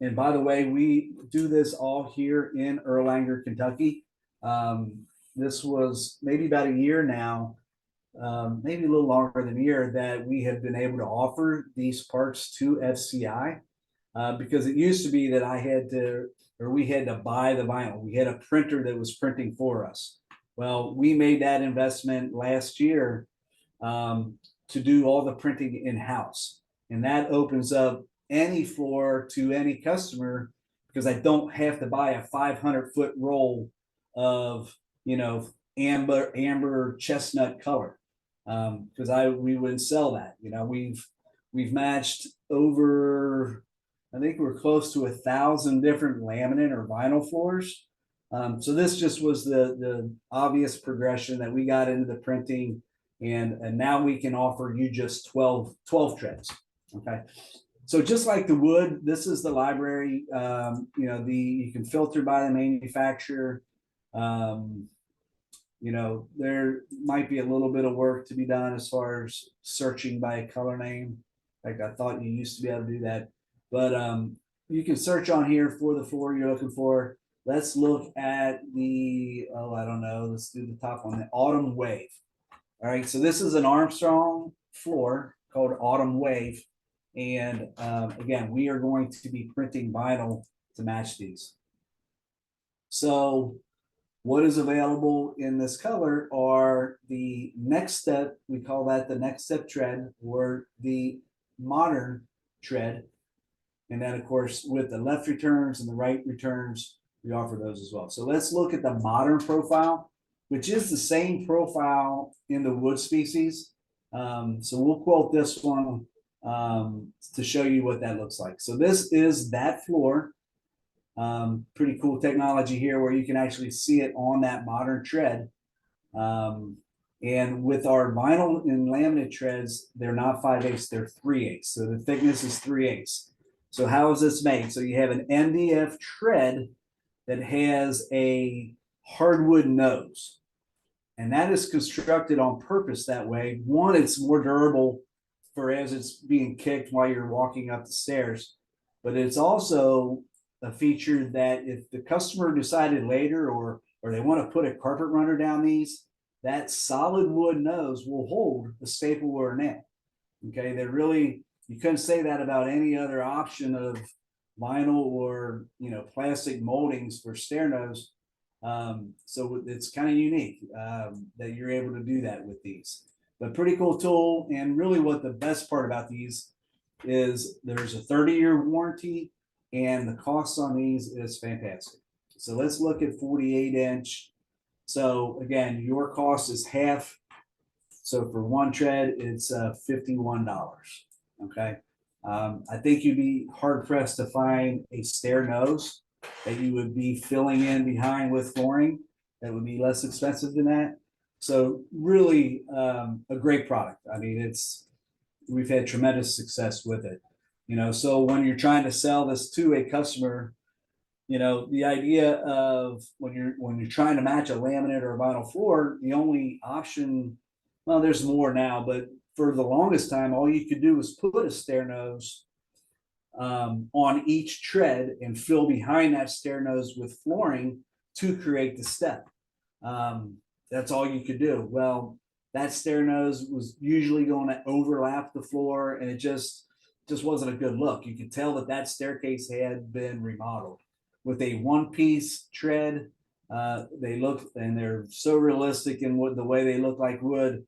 And by the way, we do this all here in Erlanger, Kentucky. This was maybe about a year now, maybe a little longer than a year, that we have been able to offer these parts to FCI. Because it used to be that we had to buy the vinyl. We had a printer that was printing for us. Well, we made that investment last year to do all the printing in-house. And that opens up any floor to any customer, because I don't have to buy a 500-foot roll of, amber chestnut color. Because we wouldn't sell that. We've matched over, I think we're close to 1,000 different laminate or vinyl floors. So this just was the obvious progression that we got into the printing, and now we can offer you just 12 treads. Okay. So just like the wood, this is the library. You can filter by the manufacturer. There might be a little bit of work to be done as far as searching by a color name. Like I thought you used to be able to do that. But you can search on here for the floor you're looking for. Let's look at let's do the top one, the Autumn Wave. All right, so this is an Armstrong floor called Autumn Wave. And again, we are going to be printing vinyl to match these. So what is available in this color are the next step. We call that the next step tread, or the modern tread. And then, of course, with the left returns and the right returns, we offer those as well. So let's look at the modern profile, which is the same profile in the wood species. So we'll quote this one to show you what that looks like. So this is that floor. Pretty cool technology here where you can actually see it on that modern tread. And with our vinyl and laminate treads, they're not 5/8, they're 3/8. So the thickness is 3/8. So how is this made? So you have an MDF tread that has a hardwood nose. And that is constructed on purpose that way. One, it's more durable for as it's being kicked while you're walking up the stairs. But it's also a feature that if the customer decided later or they want to put a carpet runner down these, that solid wood nose will hold a staple or a nail. Okay, you couldn't say that about any other option of vinyl or plastic moldings for stair nose. So it's kind of unique that you're able to do that with these. But pretty cool tool. And really what the best part about these is there's a 30-year warranty, and the cost on these is fantastic. So let's look at 48-inch. So again, your cost is half. So for one tread, it's $51. Okay. I think you'd be hard pressed to find a stair nose that you would be filling in behind with flooring that would be less expensive than that. So really a great product. I mean, we've had tremendous success with it. So when you're trying to sell this to a customer, the idea of when you're trying to match a laminate or a vinyl floor, the only option, well, there's more now, but for the longest time, all you could do was put a stair nose on each tread and fill behind that stair nose with flooring to create the step. That's all you could do. Well, that stair nose was usually going to overlap the floor, and it just wasn't a good look. You could tell that staircase had been remodeled. With a one-piece tread, they look, and they're so realistic in the way they look like wood.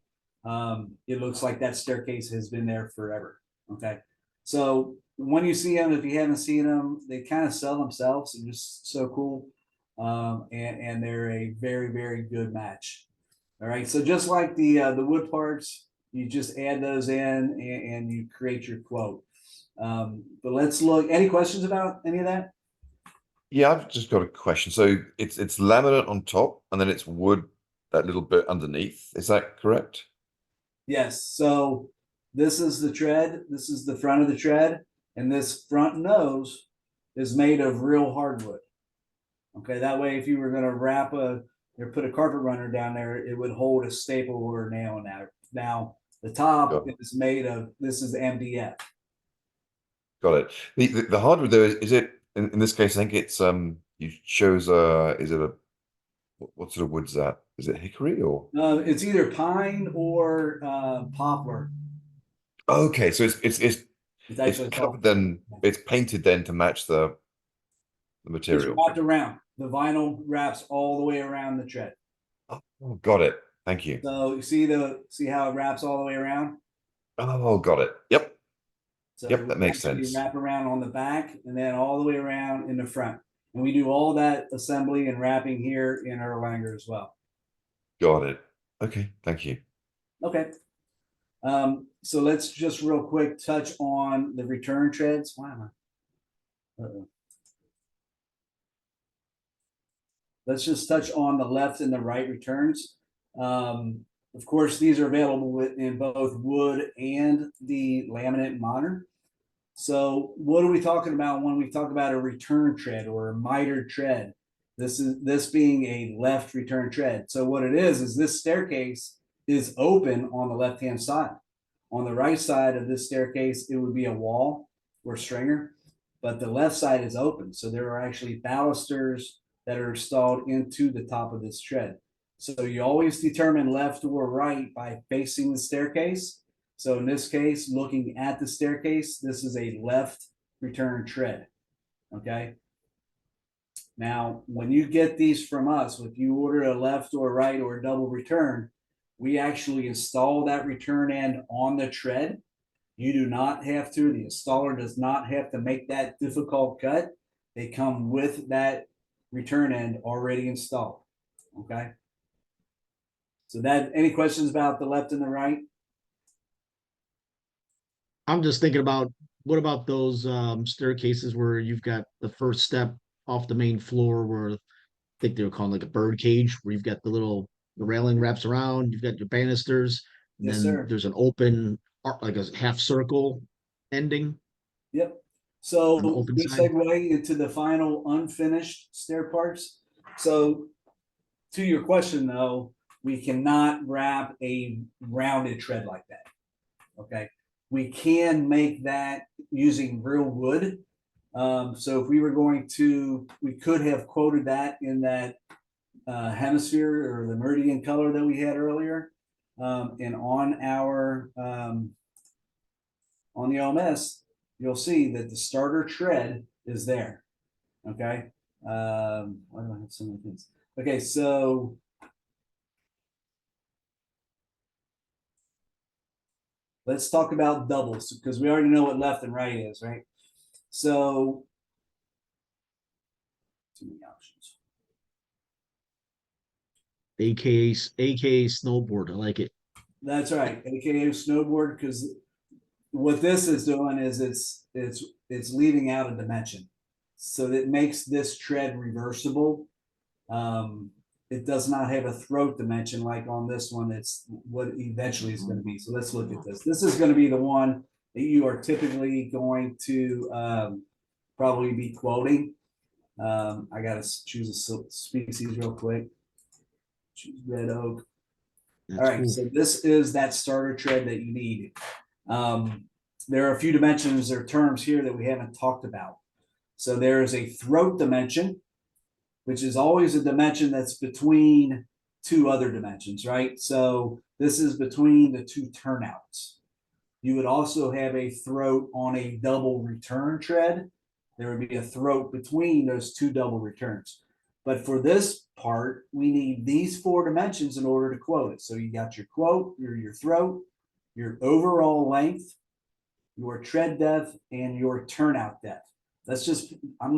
It looks like that staircase has been there forever. Okay, so when you see them, if you haven't seen them, they kind of sell themselves. They're just so cool, and they're a very, very good match. All right, so just like the wood parts, you just add those in and you create your quote. But let's look. Any questions about any of that? Yeah, I've just got a question. So it's laminate on top, and then it's wood, that little bit underneath. Is that correct? Yes. So this is the tread. This is the front of the tread. And this front nose is made of real hardwood. Okay, that way if you were gonna wrap or put a carpet runner down there, it would hold a staple or a nail in there. Now, the top Got it. is made of, this is MDF. Got it. The hardwood though, is it in this case? I think it's you chose is it a what sort of wood's that? Is it hickory or? It's either pine or poplar. Okay, so it's It's actually covered poplar. then. It's painted then to match the It's material. wrapped around. The vinyl wraps all the way around the tread. Oh, got it. Thank you. So you see how it wraps all the way around? Oh, got it. Yep. So Yep, that we makes actually sense. wrap around on the back and then all the way around in the front. And we do all that assembly and wrapping here in Erlanger as well. Got it. Okay, thank you. Okay. So let's just real quick touch on the return treads. Why am I? Uh-oh. Let's just touch on the left and the right returns. Of course, these are available in both wood and the laminate modern. So what are we talking about when we talk about a return tread or a mitered tread? This being a left return tread. So what it is this staircase is open on the left-hand side. On the right side of this staircase, it would be a wall or stringer, but the left side is open. So there are actually balusters that are installed into the top of this tread. So you always determine left or right by facing the staircase. So in this case, looking at the staircase, this is a left return tread. Okay. Now, when you get these from us, if you order a left or right or a double return, we actually install that return end on the tread. You do not have to, the installer does not have to make that difficult cut. They come with that return end already installed. Okay. So that, any questions about the left and the right? I'm just thinking about, what about those staircases where you've got the first step off the main floor where I think they were calling like a bird cage, where you've got the railing wraps around, you've got your banisters, and Yes, then sir. there's an open like a half circle ending Yep. on the So open good side. segue into the final unfinished stair parts. So to your question though, we cannot wrap a rounded tread like that. Okay. We can make that using real wood. So if we were going to, we could have quoted that in that hemisphere or the meridian color that we had earlier. And on our on the OMS, you'll see that the starter tread is there. Okay. Why do I have so many things? Okay, so let's talk about doubles because we already know what left and right is, right? So too many options. AKA snowboard. I like it. That's right, AKA snowboard, because what this is doing is it's leaving out a dimension. So that makes this tread reversible. It does not have a throat dimension like on this one. It's what eventually is going to be. So let's look at this. This is going to be the one that you are typically going to probably be quoting. I got to choose a species real quick. Choose red oak. That's All right, cool. so this is that starter tread that you need. There are a few dimensions or terms here that we haven't talked about. So there is a throat dimension, which is always a dimension that's between two other dimensions, right? So this is between the two turnouts. You would also have a throat on a double return tread. There would be a throat between those two double returns. But for this part, we need these four dimensions in order to quote it. So you got your quote, your throat, your overall length, your tread depth, and your turnout depth. I'm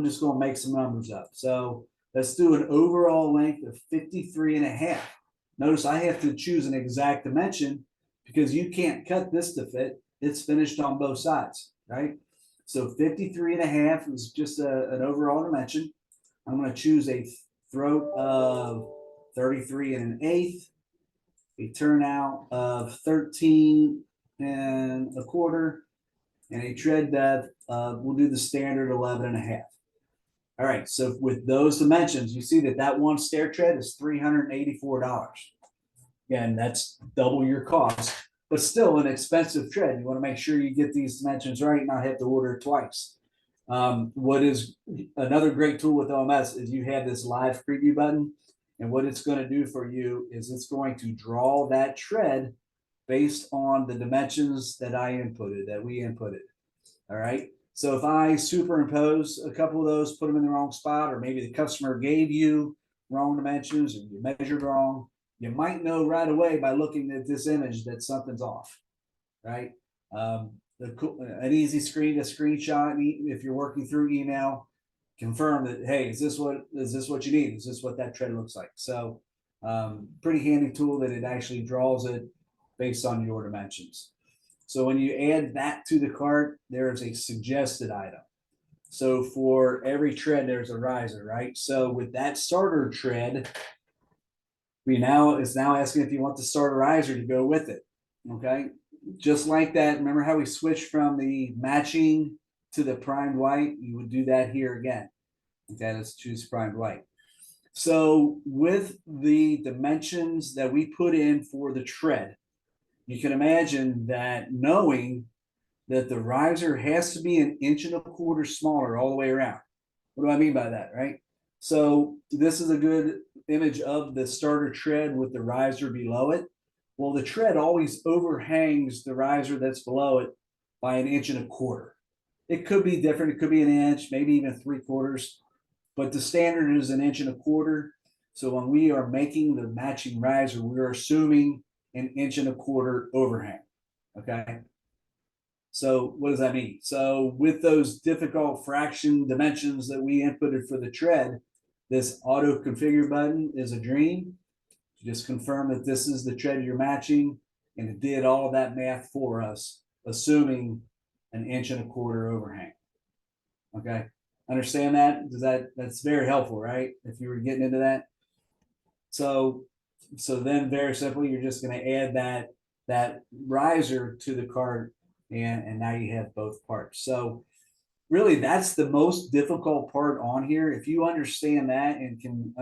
just going to make some numbers up. So let's do an overall length of 53.5. Notice I have to choose an exact dimension because you can't cut this to fit. It's finished on both sides, right? So 53.5 is just an overall dimension. I'm going to choose a throat of 33.1/8, a turnout of 13.25, and a tread depth, we'll do the standard 11.5. All right, so with those dimensions, you see that that one stair tread is $384. Again, that's double your cost, but still an expensive tread. You want to make sure you get these dimensions right and not have to order it twice. What is another great tool with OMS is you have this live preview button, and what it's going to do for you is it's going to draw that tread based on the dimensions that we inputted. All right. So if I superimpose a couple of those, put them in the wrong spot, or maybe the customer gave you wrong dimensions or you measured wrong, you might know right away by looking at this image that something's off, right? An easy screenshot, if you're working through email, confirm that, hey, is this what you need? Is this what that tread looks like? So pretty handy tool that it actually draws it based on your dimensions. So when you add that to the cart, there's a suggested item. So for every tread, there's a riser, right? So with that starter tread, it's now asking if you want the starter riser to go with it. Okay. Just like that. Remember how we switched from the matching to the primed white? You would do that here again. Okay, let's choose primed white. So with the dimensions that we put in for the tread, you can imagine that knowing that the riser has to be 1.25 inches smaller all the way around. What do I mean by that, right? So this is a good image of the starter tread with the riser below it. Well, the tread always overhangs the riser that's below it by 1.25 inches. It could be different. It could be 1 inch, maybe even 3/4, but the standard is 1.25 inches. So when we are making the matching riser, we're assuming 1.25 inches overhang. Okay. So what does that mean? So with those difficult fraction dimensions that we inputted for the tread, this auto configure button is a dream. Just confirm that this is the tread you're matching, and it did all of that math for us, assuming 1.25 inches overhang. Okay. Understand that? That's very helpful, right? If you were getting into that. So then very simply, you're just going to add that riser to the cart, and now you have both parts. So really, that's the most difficult part on here. If you understand that and can,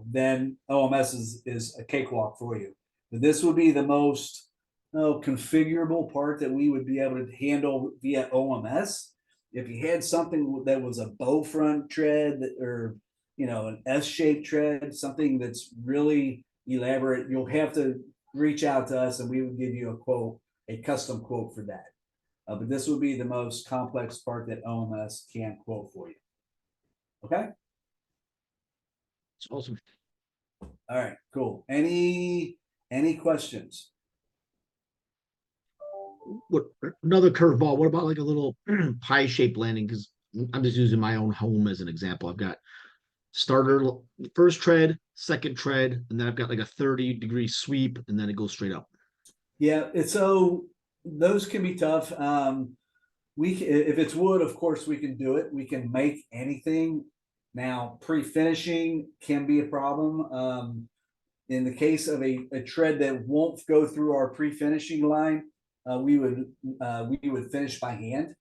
then OMS is a cakewalk for you. But this would be the most configurable part that we would be able to handle via OMS. If you had something that was a bow front tread or an S-shaped tread, something that's really elaborate, you'll have to reach out to us and we would give you a quote, a custom quote for that. But this would be the most complex part that OMS can quote for you. Okay. It's awesome. All right, cool. Any questions? What another curveball? What about like a little pie shaped landing? Because I'm just using my own home as an example. I've got starter first tread, second tread, and then I've got like a 30-degree sweep, and then it goes straight up. Yeah, so those can be tough. If it's wood, of course we can do it. We can make anything. Now, pre-finishing can be a problem. In the case of a tread that won't go through our pre-finishing line, we would finish by hand.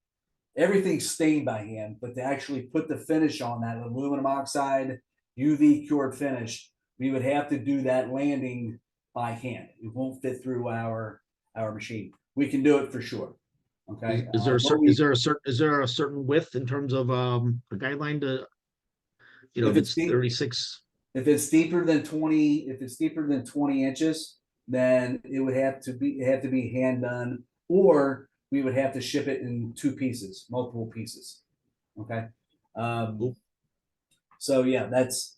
Everything's stained by hand, but to actually put the finish on that aluminum oxide UV cured finish, we would have to do that landing by hand. It won't fit through our machine. We can do it for sure. Okay. Is there a certain width in terms of a guideline to, if it's 36? If it's deeper than 20 inches, then it would have to be hand done, or we would have to ship it in multiple pieces. Okay. So yeah, that's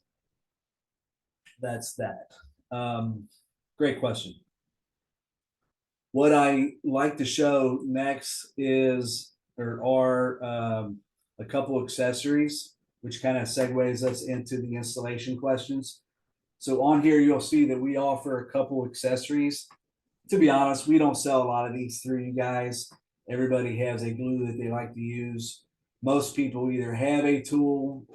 that. Great question. What I like to show next are a couple accessories, which kind of segues us into the installation questions. So on here, you'll see that we offer a couple accessories. To be honest, we don't sell a lot of these through you guys. Everybody has a glue that they like to use. Most people either have a tool,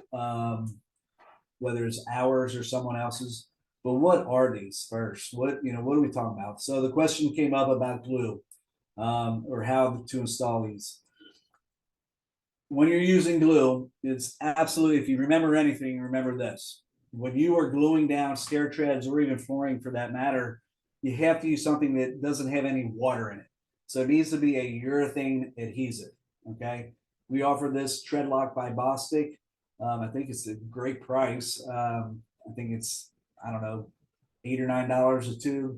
whether it's ours or someone else's. But what are these first? What are we talking about? So the question came up about glue, or how to install these. when you're using glue, it's absolutely, if you remember anything, remember this. When you are gluing down stair treads or even flooring for that matter, you have to use something that doesn't have any water in it. So it needs to be a urethane adhesive, okay? We offer this Treadlock by Bostik. I think it's a great price. I think it's, I don't know, $8 or $9 a tube.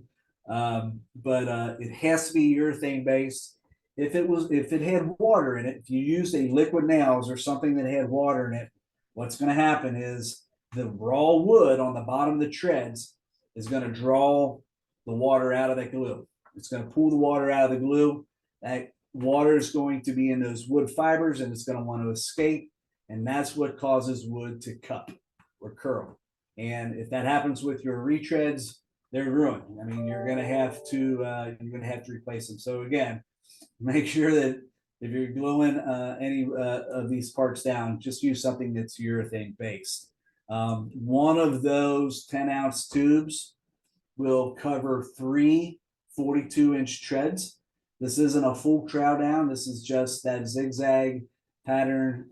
But it has to be urethane based. If it had water in it, if you used a liquid nails or something that had water in it, what's going to happen is the raw wood on the bottom of the treads is going to draw the water out of that glue. It's going to pull the water out of the glue. That water is going to be in those wood fibers and it's going to want to escape. And that's what causes wood to cup or curl. And if that happens with your retreads, they're ruined. I mean, you're going to have to replace them. So again, make sure that if you're gluing any of these parts down, just use something that's urethane based. One of those 10-ounce tubes will cover 3 42-inch treads. This isn't a full trow down. This is just that zigzag pattern.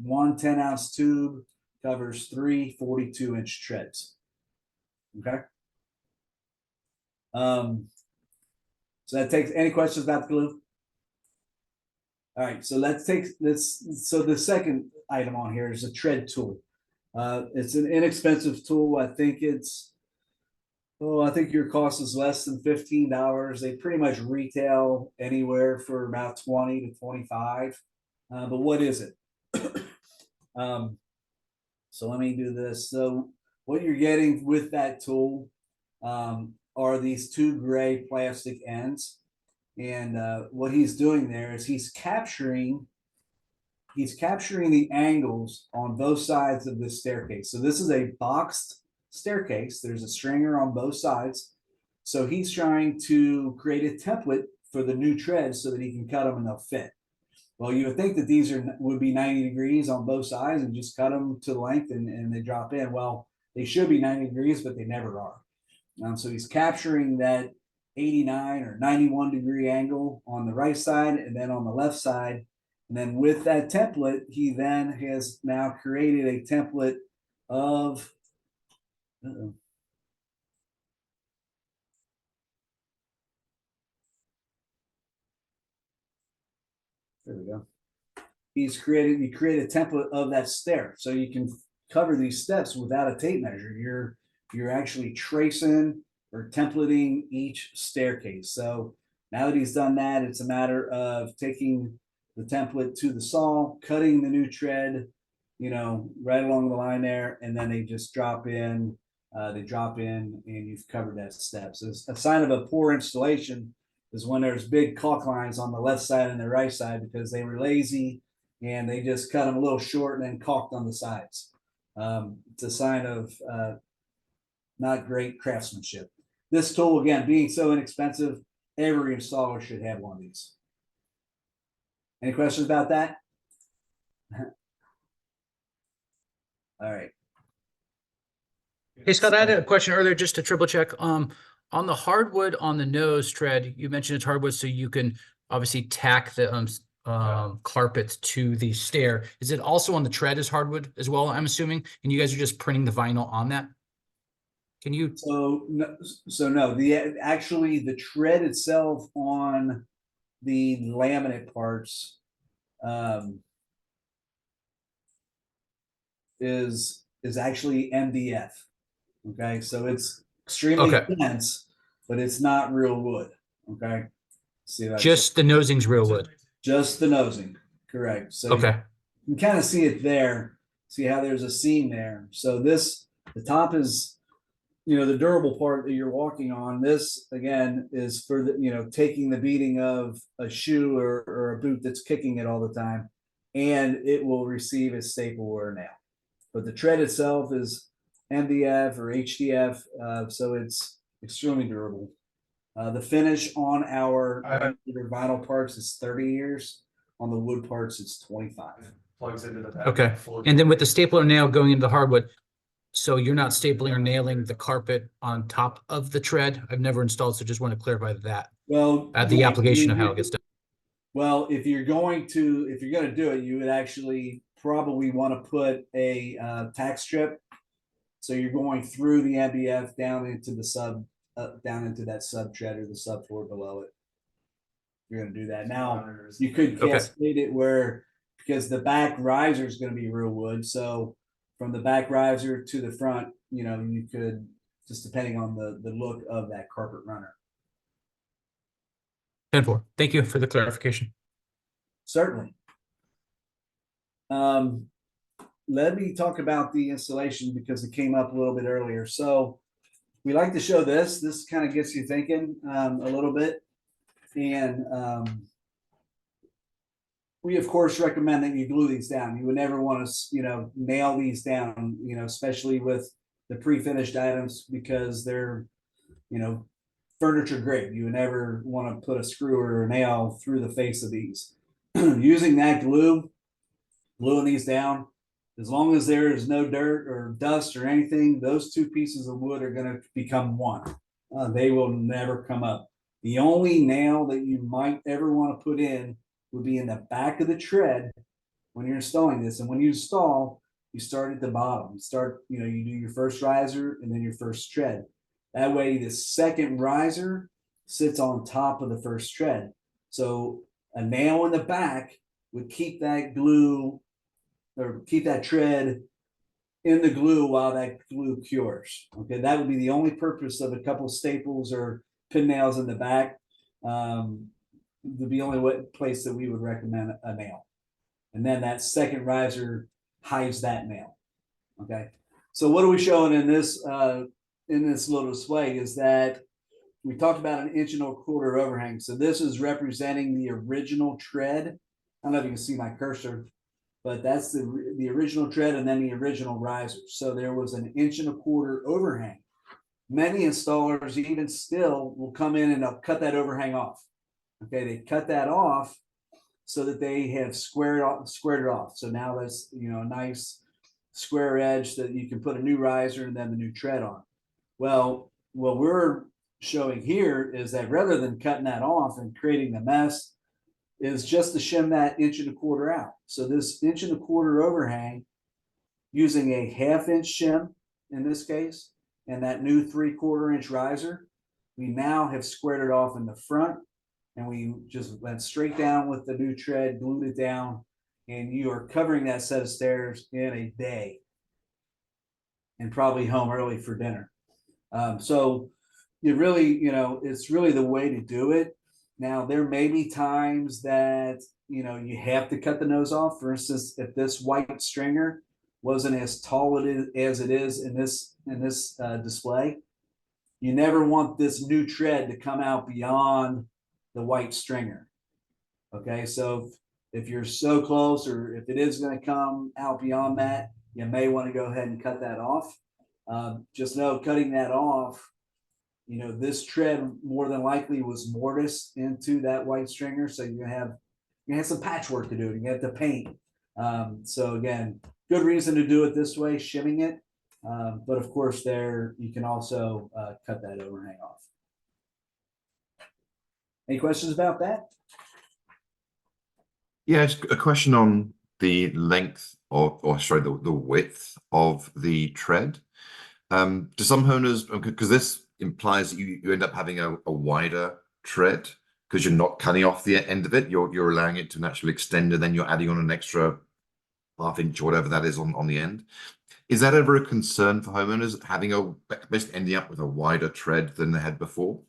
One 10-ounce tube covers 3 42-inch treads. Okay. So that takes, any questions about the glue? All right, so let's take this. So the second item on here is a tread tool. It's an inexpensive tool. I think your cost is less than $15. They pretty much retail anywhere for about 20 to 25. But what is it? So let me do this. So what you're getting with that tool are these 2 gray plastic ends. And what he's doing there is he's capturing the angles on both sides of this staircase. So this is a boxed staircase. There's a stringer on both sides. So he's trying to create a template for the new treads so that he can cut them and they'll fit. Well, you would think that these would be 90 degrees on both sides and just cut them to length and they drop in. Well, they should be 90 degrees, but they never are. So he's capturing that 89 or 91 degree angle on the right side and then on the left side. And then with that template, he then has now created a template of, there we go. He created a template of that stair. So you can cover these steps without a tape measure. You're actually tracing or templating each staircase. So now that he's done that, it's a matter of taking the template to the saw, cutting the new tread, right along the line there, and then they just drop in. They drop in, and you've covered that step. So a sign of a poor installation is when there's big caulk lines on the left side and the right side because they were lazy and they just cut them a little short and then caulked on the sides. It's a sign of not great craftsmanship. This tool, again, being so inexpensive, every installer should have one of these. Any questions about that? All right. Hey, Scott, I had a question earlier just to triple check. On the hardwood on the nose tread, you mentioned it's hardwood, so you can obviously tack the carpet to the stair. Is it also on the tread as hardwood as well, I'm assuming? And you guys are just printing the vinyl on that? Can you? So no, actually the tread itself on the laminate parts is actually MDF. Okay, so it's extremely dense, but it's not real wood. Okay, see that? Just the nosing's real wood. Just the nosing, correct. So okay, you can kind of see it there. See how there's a seam there. So the top is, the durable part that you're walking on. This again is for the, taking the beating of a shoe or a boot that's kicking it all the time, and it will receive a staple or a nail. But the tread itself is MDF or HDF, so it's extremely durable. The finish on our vinyl parts is 30 years. On the wood parts, it's 25. Plugs into the okay. And then with the stapler nail going into the hardwood, so you're not stapling or nailing the carpet on top of the tread? I've never installed, so just want to clarify that. Well, at the application of how it gets done. Well, if you're going to do it, you would actually probably want to put a tack strip. So you're going through the MBF down into the down into that sub tread or the subfloor below it. You're going to do that. Now you could Okay. cascade it where, because the back riser is going to be real wood. So from the back riser to the front, you know, you could, just depending on the look of that carpet runner. 10-4. Thank you for the clarification. Certainly. Let me talk about the installation because it came up a little bit earlier. So we like to show this. This kind of gets you thinking a little bit. And we, of course, recommend that you glue these down. You would never want to, you know, nail these down, you know, especially with the pre-finished items because they're, you know, furniture grade. You would never want to put a screw or a nail through the face of these. Using that glue, gluing these down, as long as there is no dirt or dust or anything, those two pieces of wood are going to become one. They will never come up. The only nail that you might ever want to put in would be in the back of the tread when you're installing this. And when you install, you start at the bottom. You start, you know, you do your first riser and then your first tread. That way, the second riser sits on top of the first tread. So a nail in the back would keep that glue or keep that tread in the glue while that glue cures. Okay, that would be the only purpose of a couple of staples or pin nails in the back. Would be the only place that we would recommend a nail. And then that second riser hides that nail. Okay, so what are we showing in this little display is that we talked about an 1.25 inch overhang. So this is representing the original tread. I don't know if you can see my cursor, but that's the original tread and then the original riser. So there was an 1.25 inch overhang. Many installers even still will come in and they'll cut that overhang off. Okay, they cut that off so that they have squared it off. So now that's, you know, a nice square edge that you can put a new riser and then the new tread on. Well, what we're showing here is that rather than cutting that off and creating the mess, is just to shim that 1.25 inch out. So this 1.25 inch overhang, using a 1/2 inch shim in this case, and that new 3/4 inch riser, we now have squared it off in the front, and we just went straight down with the new tread, glued it down, and you are covering that set of stairs in a day, and probably home early for dinner. So you really, you know, it's really the way to do it. Now, there may be times that, you know, you have to cut the nose off. For instance, if this white stringer wasn't as tall as it is in this display, you never want this new tread to come out beyond the white stringer. Okay, so if you're so close, or if it is going to come out beyond that, you may want to go ahead and cut that off. Just know, cutting that off, you know, this tread more than likely was mortised into that white stringer, so you have some patchwork to do, and you have to paint. So again, good reason to do it this way, shimming it. But of course, there you can also cut that overhang off. Any questions about that? Yeah, just a question on the length or sorry, the width of the tread. Do some owners, because this implies that you end up having a wider tread because you're not cutting off the end of it, you're allowing it to naturally extend, and then you're adding on an extra 1/2 inch or whatever that is on the end. Is that ever a concern for homeowners, having basically ending up with a wider tread than they had before?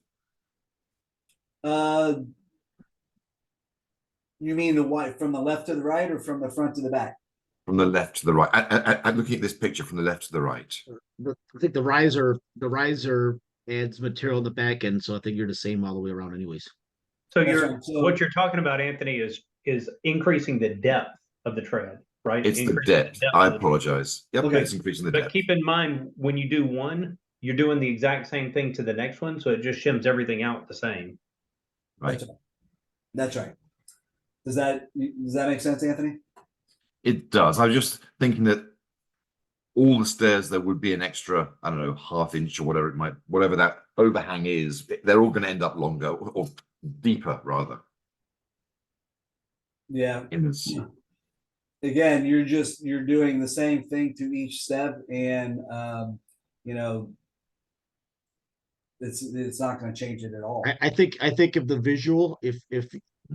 You mean the white from the left to the right or from the front to the back? From the left to the right. I'm looking at this picture from the left to the right. I think the riser adds material in the back end, so I think you're the same all the way around anyways. So So- what you're talking about, Anthony, is increasing the depth of the tread, right? It's the Increasing depth. of I the tread. apologize. Yep, Okay. it's increasing the But depth. keep in mind, when you do one, you're doing the exact same thing to the next one, so it just shims everything out the same. Right. That's right. Does that make sense, Anthony? It does. I was just thinking that all the stairs, there would be an extra, I don't know, 1/2 inch or whatever that overhang is. They're all going to end up longer or deeper rather. Yeah. It's- Again, you're doing the same thing to each step, and you know, it's not going to change it at all. I think of the visual, if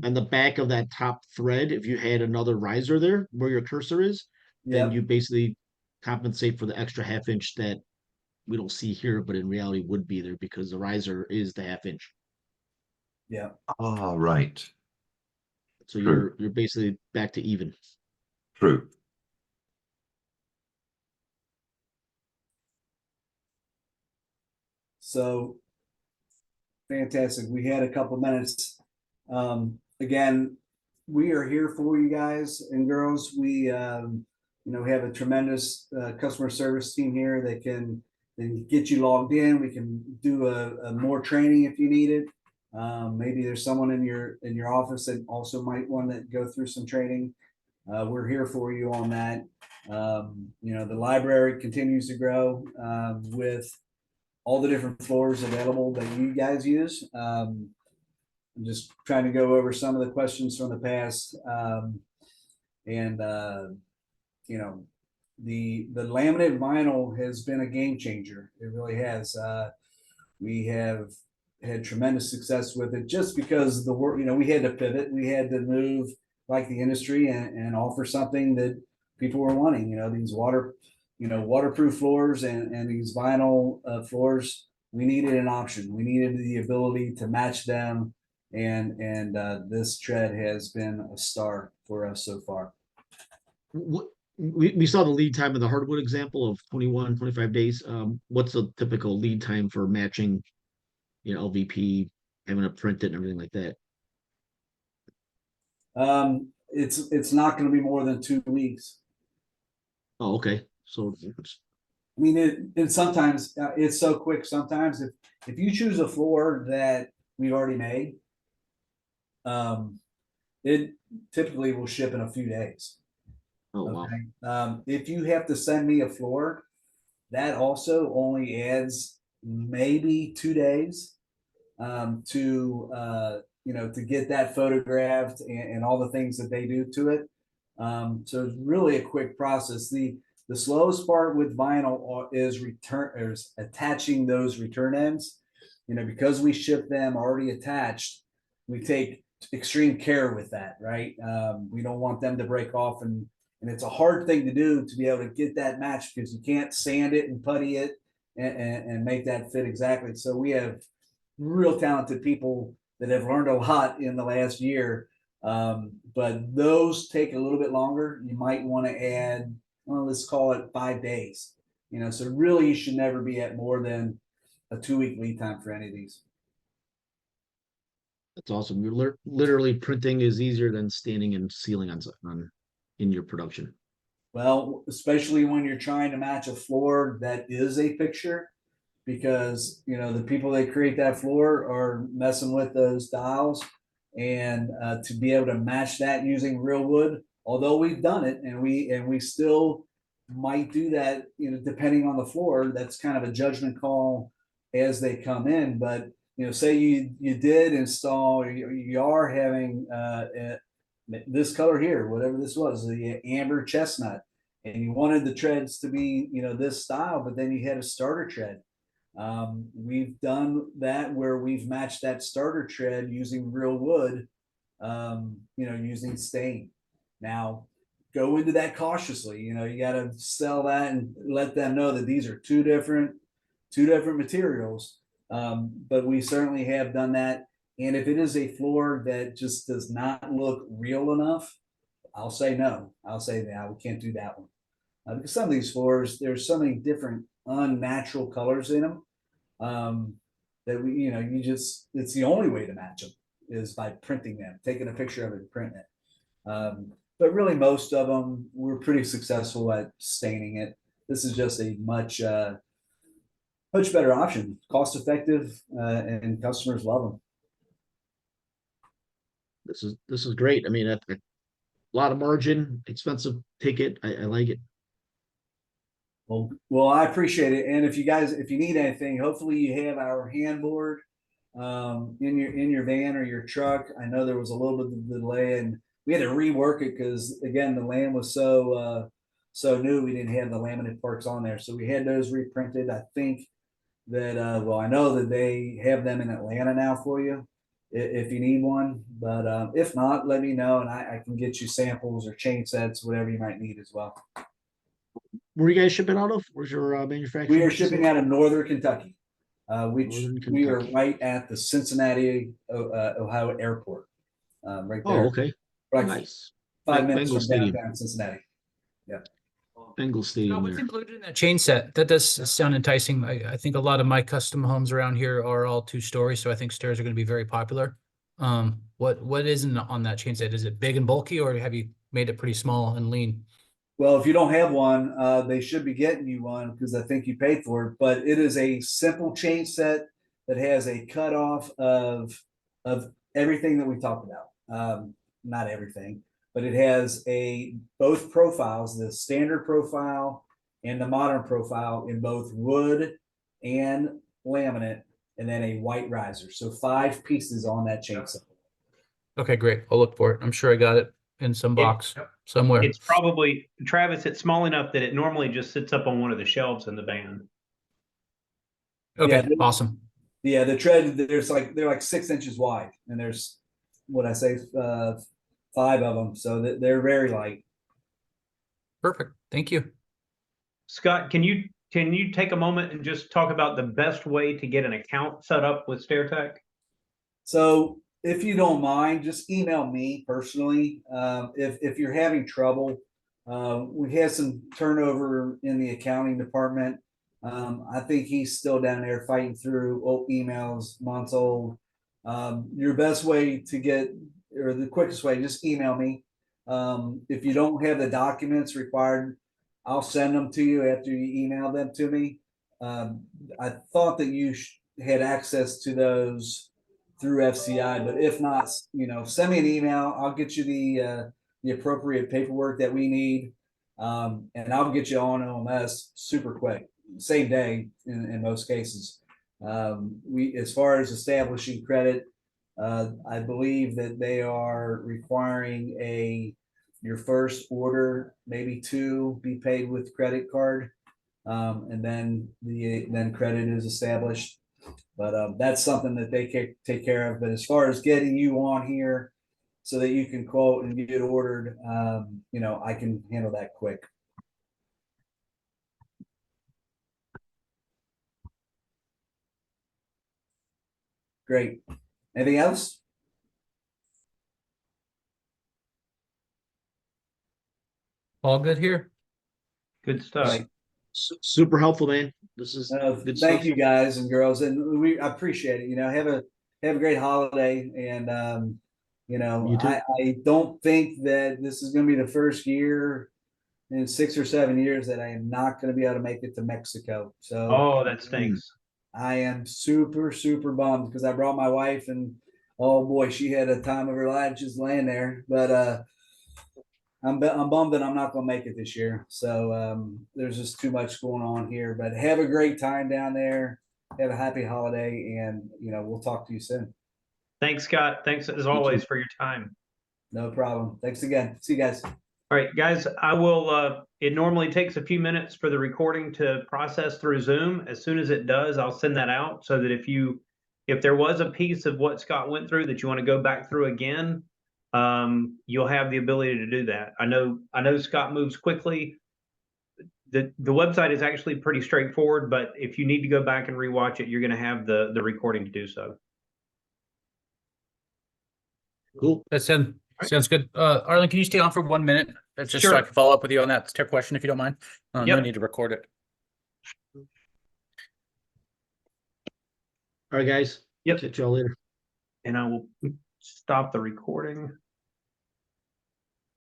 on the back of that top thread, if you had another riser there where your cursor is, then Yeah. you basically compensate for the extra half inch that we don't see here, but in reality would be there because the riser is the half inch. Yeah. Ah, right. So True. you're basically back to even. True. So fantastic. We had a couple minutes. Again, we are here for you guys and girls. We have a tremendous customer service team here that can get you logged in. We can do a more training if you need it. Maybe there's someone in your office that also might want to go through some training. We're here for you on that. The library continues to grow with all the different floors available that you guys use. I'm just trying to go over some of the questions from the past. The laminate vinyl has been a game changer. It really has. We have had tremendous success with it just because the work, we had to pivot, we had to move like the industry and offer something that people were wanting, these waterproof floors and these vinyl floors. We needed an option. We needed the ability to match them. And this tread has been a star for us so far. We saw the lead time in the hardwood example of 21, 25 days. What's the typical lead time for matching, LVP, having to print it and everything like that? It's not going to be more than 2 weeks. Oh, okay. So I mean, it sometimes it's so quick. Sometimes if you choose a floor that we've already made, it typically will ship in a few days. Oh, wow. Okay. If you have to send me a floor, that also only adds maybe 2 days to get that photographed and all the things that they do to it. So it's really a quick process. The slowest part with vinyl is attaching those return ends. Because we ship them already attached, we take extreme care with that, right? We don't want them to break off, and it's a hard thing to do to be able to get that match because you can't sand it and putty it and make that fit exactly. So we have real talented people that have learned a lot in the last year. But those take a little bit longer. You might want to add, let's call it 5 days. So really you should never be at more than a 2-week lead time for any of these. That's awesome. You're literally printing is easier than standing and sealing on in your production. Well, especially when you're trying to match a floor that is a picture, because the people that create that floor are messing with those dials, and to be able to match that using real wood, although we've done it and we still might do that, depending on the floor, that's kind of a judgment call as they come in. But say you did install, you are having this color here, whatever this was, the amber chestnut, and you wanted the treads to be this style, but then you had a starter tread. We've done that where we've matched that starter tread using real wood, using stain. Now go into that cautiously. You got to sell that and let them know that these are two different materials. But we certainly have done that. And if it is a floor that just does not look real enough, I'll say no. I'll say that we can't do that one. Because some of these floors, there's so many different unnatural colors in them that it's the only way to match them is by printing them, taking a picture of it and printing it. But really most of them, we're pretty successful at staining it. This is just a much better option, cost effective, and customers love them. This is great. I mean, a lot of margin, expensive ticket. I like it. Well, I appreciate it. And if you need anything, hopefully you have our handboard in your van or your truck. I know there was a little bit of delay in we had to rework it because again, the land was so new, we didn't have the laminate parts on there. So we had those reprinted. I think that, well, I know that they have them in Atlanta now for you if you need one. But if not, let me know and I can get you samples or chain sets, whatever you might need as well. Where are you guys shipping out of? Where's your manufacturing? We are shipping out of Northern Kentucky, which Northern we are Kentucky. right at the Cincinnati, Ohio airport. Right there. Oh, okay. Like Nice. 5 minutes Bengal from Stadium. downtown Cincinnati. Yeah. Bengal Scott, Stadium what's there. included in that chain set? That does sound enticing. I think a lot of my custom homes around here are all 2-story, so I think stairs are going to be very popular. What is on that chain set? Is it big and bulky, or have you made it pretty small and lean? Well, if you don't have one, they should be getting you one because I think you paid for it. But it is a simple chain set that has a cutoff of everything that we talked about. Not everything, but it has both profiles, the standard profile and the modern profile in both wood and laminate, and then a white riser. So 5 pieces on that chain set. Okay, great. I'll look for it. I'm sure I got it in some box somewhere. It's probably, Travis, it's small enough that it normally just sits up on one of the shelves in the van. Okay, Yeah, awesome. Yeah, the tread, they're like 6 inches wide, and there's what I say, 5 of them, so they're very light. Perfect. Thank you. Scott, can you take a moment and just talk about the best way to get an account set up with StairTech? So if you don't mind, just email me personally. If you're having trouble, we had some turnover in the accounting department. I think he's still down there fighting through old emails, months old. Your best way to get, or the quickest way, just email me. If you don't have the documents required, I'll send them to you after you email them to me. I thought that you had access to those through FCI, but if not, send me an email. I'll get you the appropriate paperwork that we need, and I'll get you on OMS super quick, same day in most cases. As far as establishing credit, I believe that they are requiring your first order, maybe 2, be paid with credit card, and then credit is established. But that's something that they can take care of. But as far as getting you on here so that you can quote and get ordered, I can handle that quick. Great. Anything else? All good here. Good stuff. Right. Super helpful, man. This is good Thank stuff. you guys and girls, and I appreciate it. Have a great holiday, and You too. I don't think that this is going to be the first year in 6 or 7 years that I am not going to be able to make it to Mexico. So Oh, that stinks. I am super, super bummed because I brought my wife, and oh boy, she had a time of her life just laying there. But I'm bummed that I'm not going to make it this year. So there's just too much going on here. But have a great time down there. Have a happy holiday, and we'll talk to you soon. Thanks, Scott. Thanks as always for your time. No problem. Thanks again. See you guys. All right, guys, I will, it normally takes a few minutes for the recording to process through Zoom. As soon as it does, I'll send that out so that if there was a piece of what Scott went through that you want to go back through again, you'll have the ability to do that. I know Scott moves quickly. The website is actually pretty straightforward, but if you need to go back and rewatch it, you're going to have the recording to do so. Cool. That sounds good. Arlen, can you stay on for 1 minute? That's just Sure. so I can follow up with you on that stair question, if you don't mind. No Yep. need to record it. All right, guys. Yep. Catch y'all later. And I will stop the recording.